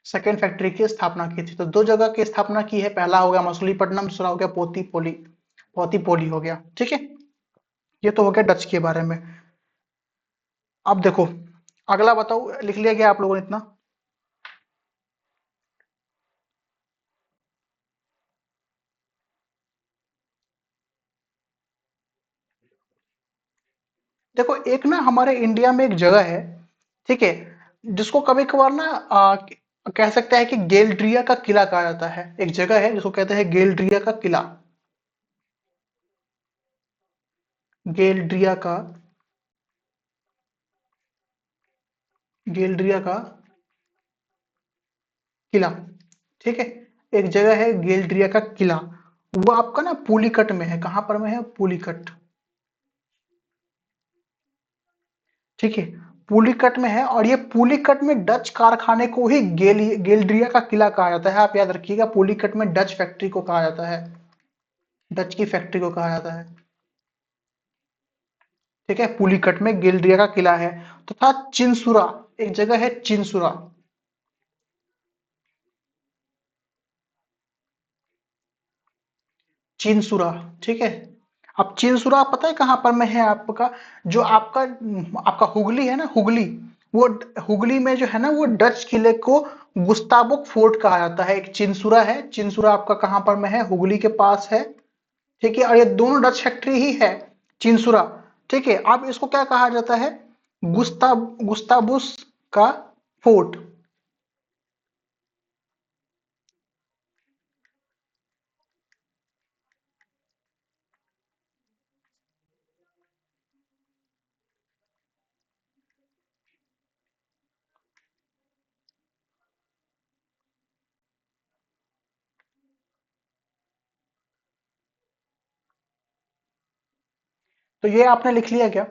सेकेंड फैक्ट्री की स्थापना की थी। तो दो जगह की स्थापना की है, पहला हो गया मसूलीपट्टनम, दूसरा हो गया पोतीपोली, पोतीपोली हो गया। ठीक है, ये तो हो गया डच के बारे में। अब देखो अगला बताओ, लिख लिया गया आप लोगों ने इतना? देखो एक ना हमारे इंडिया में एक जगह है, ठीक है, जिसको कभी कभार ना कह सकते हैं कि गेल्ड्रिया का किला कहा जाता है। एक जगह है जिसको कहते हैं गेल्ड्रिया का किला। गेल्ड्रिया का, गेल्ड्रिया का किला। ठीक है, एक जगह है गेल्ड्रिया का किला, वो आपका ना पुलिकट में है। कहां पर में है? पुलिकट। ठीक है, पुलिकट में है, और ये पुलिकट में डच कारखाने को ही गेल्ड्रिया का किला कहा जाता है। आप याद रखिएगा, पुलिकट में डच फैक्ट्री को कहा जाता है, डच की फैक्ट्री को कहा जाता है। ठीक है, पुलिकट में गेल्ड्रिया का किला है। तो था चिंसुरा, एक जगह है चिंसुरा। चिंसुरा, ठीक है। अब चिंसुरा पता है कहां पर में है आपका? जो आपका आपका हुगली है ना, हुगली, वो हुगली में जो है ना, वो डच किले को गुस्ताबुक फोर्ट कहा जाता है। एक चिंसुरा है, चिंसुरा आपका कहां पर में है? हुगली के पास है। ठीक है, और ये दोनों डच फैक्ट्री ही है, चिंसुरा। ठीक है, अब इसको क्या कहा जाता है? गुस्ताबुस का फोर्ट। तो ये आपने लिख लिया क्या?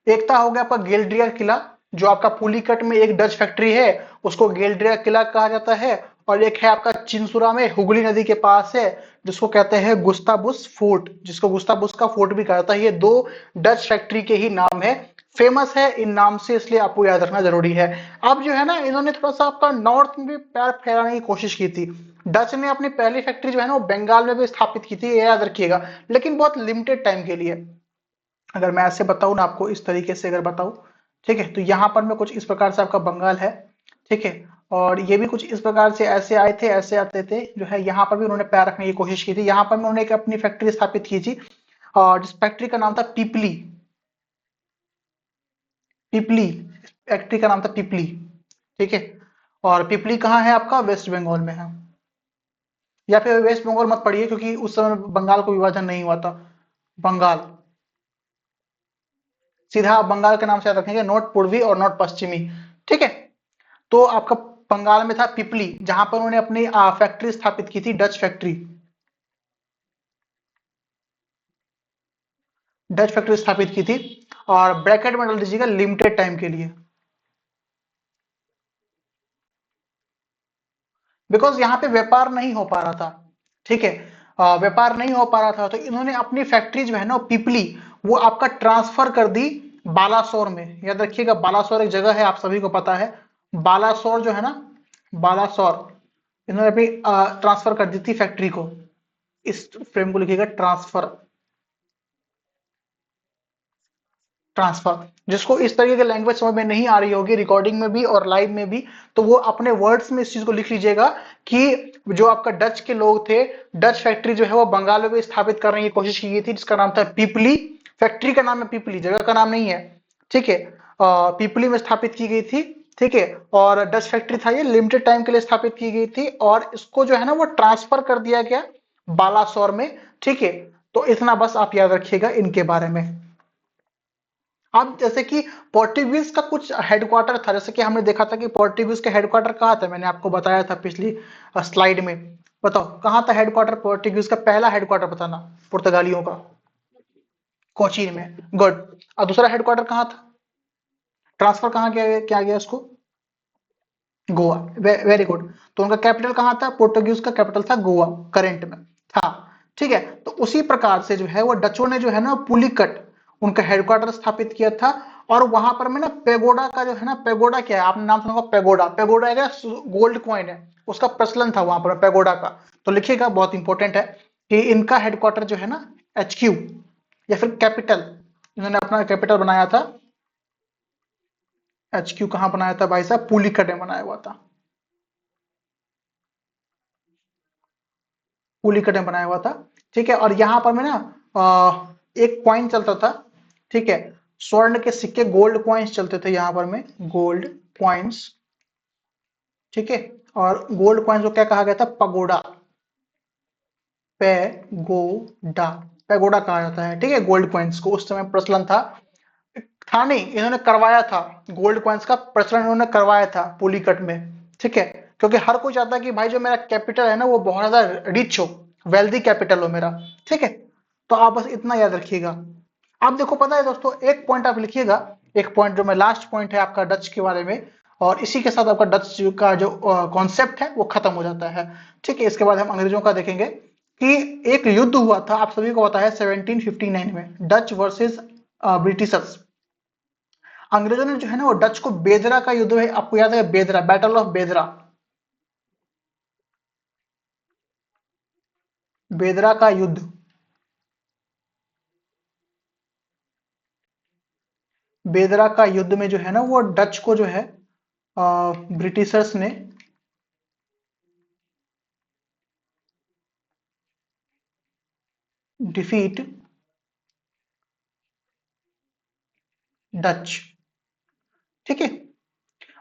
एकता हो गया आपका गेल्ड्रिया किला, जो आपका पुलिकट में एक डच फैक्ट्री है, उसको गेल्ड्रिया किला कहा जाता है। और एक है आपका चिंसुरा में, हुगली नदी के पास है, जिसको कहते हैं गुस्ताबुस फोर्ट, जिसको गुस्ताबुस का फोर्ट भी कहा जाता है। ये दो डच फैक्ट्री के ही नाम है, फेमस है इन नाम से, इसलिए आपको याद रखना जरूरी है। अब जो है ना, इन्होंने थोड़ा सा आपका नॉर्थ में भी पैर फैलाने की कोशिश की थी। डच ने अपनी पहली फैक्ट्री जो है ना, वो बंगाल में भी स्थापित की थी, ये याद रखिएगा, लेकिन बहुत लिमिटेड टाइम के लिए। अगर मैं ऐसे बताऊं ना आपको, इस तरीके से अगर बताऊं, ठीक है, तो यहाँ पर में कुछ इस प्रकार से आपका बंगाल है। ठीक है, और ये भी कुछ इस प्रकार से ऐसे आए थे, ऐसे आते थे, जो है यहाँ पर भी उन्होंने पैर रखने की कोशिश की थी। यहाँ पर में उन्होंने एक अपनी फैक्ट्री स्थापित की थी, और जिस फैक्ट्री का नाम था पिपली। पिपली, फैक्ट्री का नाम था पिपली। ठीक है, और पिपली कहाँ है आपका? वेस्ट बंगाल में है। या फिर वेस्ट बंगाल मत पढ़िए, क्योंकि उस समय बंगाल को विभाजन नहीं हुआ था। बंगाल, सीधा आप बंगाल के नाम से याद रखेंगे, नॉट पूर्वी और नॉट पश्चिमी। ठीक है, तो आपका बंगाल में था पिपली, जहां पर उन्होंने अपनी फैक्ट्री स्थापित की थी, डच फैक्ट्री, डच फैक्ट्री स्थापित की थी। और ब्रैकेट में डाल दीजिएगा लिमिटेड टाइम के लिए, बिकॉज यहाँ पे व्यापार नहीं हो पा रहा था। ठीक है, व्यापार नहीं हो पा रहा था, तो इन्होंने अपनी फैक्ट्री जो है ना, पिपली, वो आपका ट्रांसफर कर दी बालासोर में। याद रखिएगा, बालासोर एक जगह है, आप सभी को पता है। बालासोर जो है ना, बालासोर, इन्होंने अपनी ट्रांसफर कर दी थी फैक्ट्री को। इस फ्रेम को लिखिएगा, ट्रांसफर, ट्रांसफर। जिसको इस तरीके की लैंग्वेज समझ में नहीं आ रही होगी, रिकॉर्डिंग में भी और लाइव में भी, तो वो अपने वर्ड्स में इस चीज को लिख लीजिएगा कि जो आपका डच के लोग थे, डच फैक्ट्री जो है वो बंगाल में भी स्थापित करने की कोशिश की गई थी, जिसका नाम था पिपली। फैक्ट्री का नाम है पिपली, जगह का नाम नहीं है। ठीक है, पिपली में स्थापित की गई थी। ठीक है, और डच फैक्ट्री था, ये लिमिटेड टाइम के लिए स्थापित की गई थी, और इसको जो है ना, वो ट्रांसफर कर दिया गया बालासोर में। ठीक है, तो इतना बस आप याद रखिएगा इनके बारे में। अब जैसे कि पोर्टुगीज का कुछ हेडक्वार्टर था, जैसे कि हमने देखा था कि पोर्टुगीज का हेडक्वार्टर कहाँ था, मैंने आपको बताया था पिछली स्लाइड में। बताओ कहाँ था हेडक्वार्टर पोर्टुगीज का? पहला हेडक्वार्टर बताना पुर्तगालियों का। कोचीन में, गुड। और दूसरा हेडक्वार्टर कहाँ था? ट्रांसफर कहाँ किया गया, क्या गया उसको? गोवा। Very good. तो उनका कैपिटल कहाँ था? पोर्टुगीज का कैपिटल था गोवा, करेंट में था। ठीक है। तो उसी प्रकार से जो है वो डचों ने जो है ना पुलिकट उनका हेडक्वार्टर स्थापित किया था। और वहां पर में ना पेगोडा का जो है ना, पेगोडा क्या है आपने नाम सुना होगा? पेगोडा, पेगोडा एक गोल्ड कॉइन है, उसका प्रचलन था वहां पर पेगोडा का। तो लिखिएगा, बहुत इंपॉर्टेंट है कि इनका हेडक्वार्टर जो है ना, HQ या फिर कैपिटल, इन्होंने अपना कैपिटल बनाया था। HQ कहाँ बनाया था भाई साहब? पुलिकट में बनाया हुआ था। पुलिकट में बनाया हुआ था। ठीक है। और यहाँ पर में ना एक कॉइन चलता था। ठीक है। स्वर्ण के सिक्के, गोल्ड कॉइन्स चलते थे यहाँ पर में, गोल्ड कॉइन्स। ठीक है। और गोल्ड कॉइन्स को क्या कहा गया था? पगोडा, पैगोडा, पैगोडा कहा जाता है। ठीक है। गोल्ड कॉइन्स को उस समय प्रचलन था नहीं, इन्होंने करवाया था। गोल्ड कॉइन्स का प्रचलन इन्होंने करवाया था पुलिकट में। ठीक है। क्योंकि हर कोई चाहता है कि भाई जो मेरा कैपिटल है ना वो बहुत ज्यादा रिच हो, वेल्दी कैपिटल हो मेरा। ठीक है। तो आप बस इतना याद रखिएगा। आप देखो, पता है दोस्तों, एक पॉइंट आप लिखिएगा, एक पॉइंट जो मैं लास्ट पॉइंट है आपका डच के बारे में, और इसी के साथ आपका डच का जो कॉन्सेप्ट है वो खत्म हो जाता है। ठीक है। इसके बाद हम अंग्रेजों का देखेंगे कि एक युद्ध हुआ था, आप सभी को पता है, 1759 में, डच वर्सेस ब्रिटिशर्स। अंग्रेजों ने जो है ना वो डच को बेदरा का युद्ध है, आपको याद है? बेदरा, बैटल ऑफ बेदरा, बेदरा का युद्ध। बेदरा का युद्ध में जो है ना वो डच को जो है ब्रिटिशर्स ने डिफीट डच। ठीक है।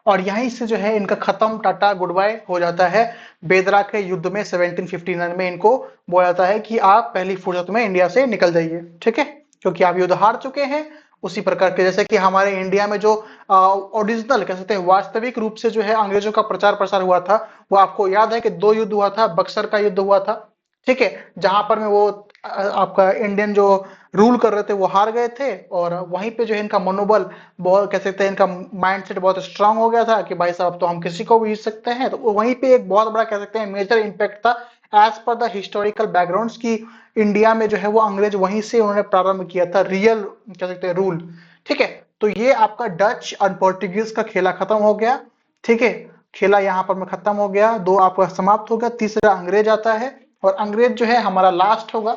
और यहीं से जो है इनका खत्म, टाटा गुड बाय हो जाता है। बेदरा के युद्ध में 1759 में इनको बोला जाता है कि आप पहली फुर्सत में इंडिया से निकल जाइए। ठीक है। क्योंकि आप युद्ध हार चुके हैं। उसी प्रकार के जैसे कि हमारे इंडिया में जो ओरिजिनल कह सकते हैं, वास्तविक रूप से जो है अंग्रेजों का प्रचार प्रसार हुआ था, वो आपको याद है कि दो युद्ध हुआ था, बक्सर का युद्ध हुआ था। ठीक है। जहां पर में वो आपका इंडियन जो रूल कर रहे थे वो हार गए थे, और वहीं पे जो है इनका मनोबल, बहुत कह सकते हैं इनका माइंडसेट बहुत स्ट्रांग हो गया था कि भाई साहब तो हम किसी को भी जीत सकते हैं। तो वहीं पे एक बहुत बड़ा कह सकते हैं मेजर इम्पैक्ट था as per the historical backgrounds की। इंडिया में जो है वो अंग्रेज वहीं से उन्होंने प्रारंभ किया था रियल कह सकते हैं रूल। ठीक है। तो ये आपका डच और पोर्टुगीज का खेला खत्म हो गया। ठीक है। खेला यहाँ पर में खत्म हो गया, दो आपका समाप्त हो गया, तीसरा अंग्रेज आता है। और अंग्रेज जो है हमारा लास्ट होगा।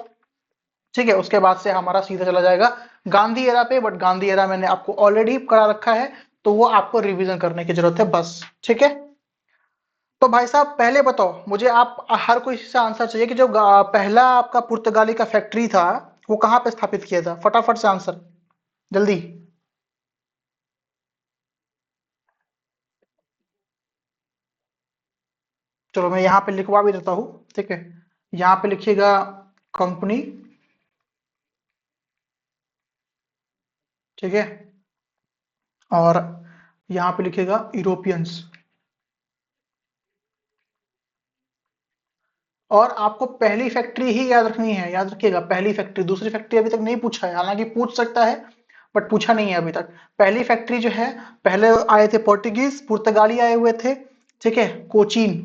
ठीक है। उसके बाद से हमारा सीधा चला जाएगा गांधी एरा पे, बट गांधी एरा मैंने आपको ऑलरेडी करा रखा है, तो वो आपको रिवीजन करने की जरूरत है बस। ठीक है। तो भाई साहब पहले बताओ मुझे, आप हर कोई से आंसर चाहिए कि जो पहला आपका पुर्तगाली का फैक्ट्री था वो कहाँ पे स्थापित किया था? फटाफट से आंसर, जल्दी। चलो मैं यहाँ पे लिखवा भी देता हूँ। ठीक है। यहाँ पे लिखिएगा कंपनी। ठीक है। और यहाँ पे लिखिएगा यूरोपियंस। और आपको पहली फैक्ट्री ही याद रखनी है, याद रखिएगा पहली फैक्ट्री, दूसरी फैक्ट्री अभी तक नहीं पूछा है, हालांकि पूछ सकता है बट पूछा नहीं है अभी तक। पहली फैक्ट्री जो है, पहले आए थे पोर्टुगीज, पुर्तगाली आए हुए थे। ठीक है। कोचीन,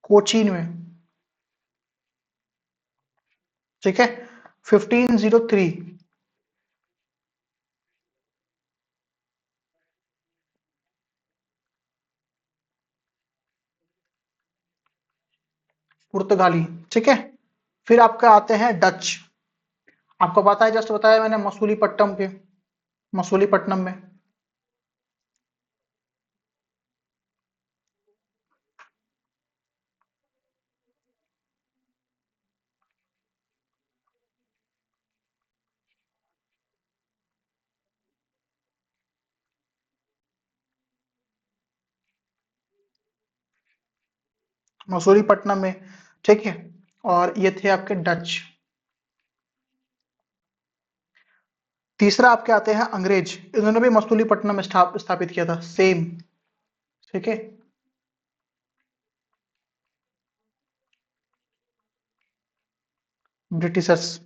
कोचीन में। ठीक है। 1503, पुर्तगाली। ठीक है। फिर आपके आते हैं डच। आपको पता है, जस्ट बताया मैंने, मसूलीपट्टनम के, मसूलीपट्टनम में। मसूलीपट्टनम में। ठीक है। और ये थे आपके डच। तीसरा आपके आते हैं अंग्रेज, इन्होंने भी मसूलीपट्टनम में स्थापित किया था, सेम। ठीक है। ब्रिटिशर्स।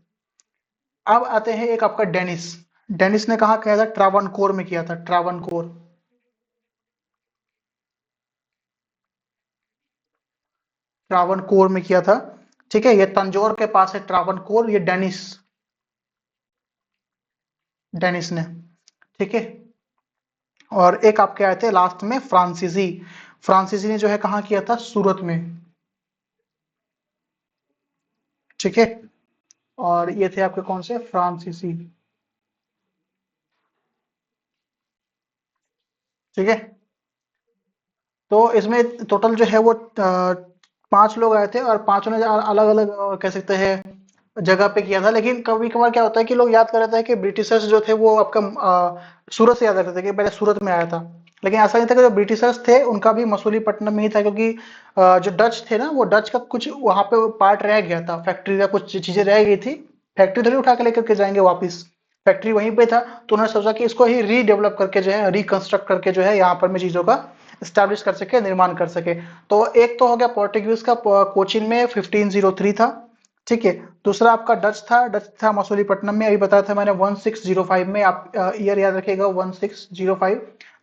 अब आते हैं एक आपका डेनिस। डेनिस ने कहा किया था? ट्रावनकोर में किया था, ट्रावनकोर। ट्रावनकोर में किया था। ठीक है, ये तंजौर के पास है ट्रावनकोर, ये डेनिस, डेनिस ने। ठीक है, और एक आपके आए थे लास्ट में फ्रांसीसी, फ्रांसीसी ने जो है कहाँ किया था, सूरत में। ठीक है, और ये थे आपके कौन से, फ्रांसीसी। ठीक है, तो इसमें टोटल जो है वो 5 लोग आए थे, और पांचों ने अलग अलग कह सकते हैं जगह पे किया था। लेकिन कभी कभार क्या होता है कि लोग याद कर रहे थे कि ब्रिटिशर्स जो थे वो आपका सूरत से याद करते थे कि पहले सूरत में आया था। लेकिन ऐसा नहीं था कि जो ब्रिटिशर्स थे उनका भी मसूलीपट्टनम में ही था, क्योंकि जो डच थे ना, वो डच का कुछ वहां पे पार्ट रह गया था, फैक्ट्री का कुछ चीजें रह गई थी। फैक्ट्री थोड़ी उठा के लेकर के जाएंगे वापिस, फैक्ट्री वहीं पे था। तो उन्होंने सोचा कि इसको ही रीडेवलप करके जो है, रिकंस्ट्रक्ट करके जो है यहाँ पर में चीजों का स्टैब्लिश कर सके, निर्माण कर सके। तो एक तो हो गया पोर्टुगीज का, कोचिन में 1503 था। ठीक है, दूसरा आपका डच था, डच था मसूलीपट्टनम में, अभी बताया था मैंने 1605 में, आप ईयर याद रखिएगा 1605।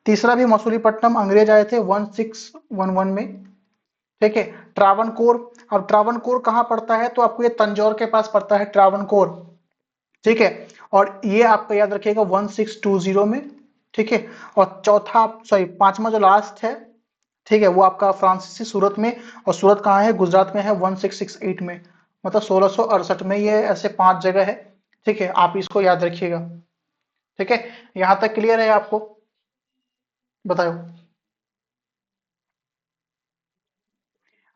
तीसरा भी मसूलीपट्टनम, अंग्रेज आए थे 1611 में। ठीक है, ट्रावनकोर, अब ट्रावनकोर कहाँ पड़ता है, तो आपको ये तंजौर के पास पड़ता है ट्रावनकोर। ठीक है, और ये आपका याद रखिएगा 1620 में। ठीक है, और चौथा, सॉरी पांचवा जो लास्ट है, ठीक है, वो आपका फ्रांसीसी सूरत में। और सूरत कहाँ है, गुजरात में है 1668 में, मतलब 1668 में। ये ऐसे 5 जगह है। ठीक है, आप इसको याद रखिएगा। ठीक है, यहां तक क्लियर है आपको, बताओ।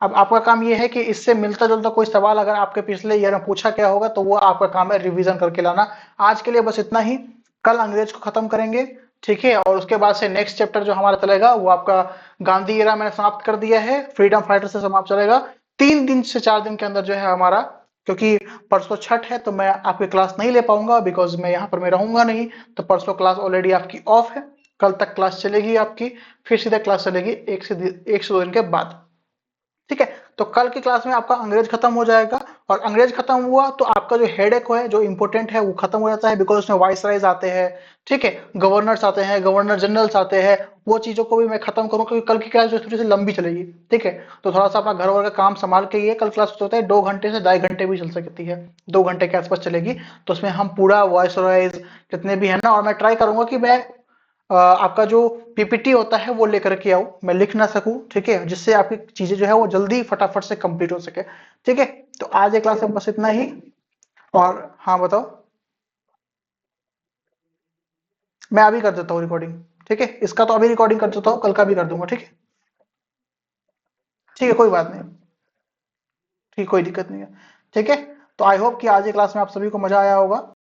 अब आपका काम ये है कि इससे मिलता जुलता कोई सवाल अगर आपके पिछले ईयर में पूछा गया होगा तो वो आपका काम है रिवीजन करके लाना। आज के लिए बस इतना ही, कल अंग्रेज को खत्म करेंगे। ठीक है, और उसके बाद से नेक्स्ट चैप्टर जो हमारा चलेगा वो आपका गांधी एरा मैंने समाप्त कर दिया है, फ्रीडम फाइटर से समाप्त चलेगा। 3 दिन से 4 दिन के अंदर जो है हमारा, क्योंकि परसों छठ है तो मैं आपकी क्लास नहीं ले पाऊंगा, बिकॉज मैं यहाँ पर मैं रहूंगा नहीं। तो परसों क्लास ऑलरेडी आपकी ऑफ है, कल तक क्लास चलेगी आपकी, फिर सीधा क्लास चलेगी 1 से 2 दिन के बाद। ठीक है, तो कल की क्लास में आपका अंग्रेज खत्म हो जाएगा। और अंग्रेज खत्म हुआ तो आपका जो हेडेक है, जो इंपॉर्टेंट है, वो खत्म हो जाता है, बिकॉज उसमें वाइस राइज आते हैं। ठीक है, गवर्नर्स आते हैं, गवर्नर जनरल्स आते हैं। वो चीजों को भी मैं खत्म करूँ, क्योंकि कल की क्लास जो थोड़ी सी लंबी चलेगी। ठीक है, तो थोड़ा सा अपना घर वर का काम संभाल के, ये कल क्लास होता है 2 घंटे से 2.5 घंटे भी चल सकती है, 2 घंटे के आसपास चलेगी। तो उसमें हम पूरा वॉइस राइज जितने भी है ना, और मैं ट्राई करूंगा कि मैं आपका जो पीपीटी होता है वो लेकर के आऊं, मैं लिख ना सकूं। ठीक है, जिससे आपकी चीजें जो है वो जल्दी फटाफट से कंप्लीट हो सके। ठीक है, तो आज एक क्लास में बस इतना ही। और हाँ बताओ। मैं अभी कर देता हूँ रिकॉर्डिंग। ठीक है, इसका तो अभी रिकॉर्डिंग कर देता हूँ, कल का भी कर दूंगा। ठीक है, ठीक है, कोई बात नहीं। ठीक, कोई दिक्कत नहीं है। ठीक है, तो आई होप कि आज की क्लास में आप सभी को मजा आया होगा।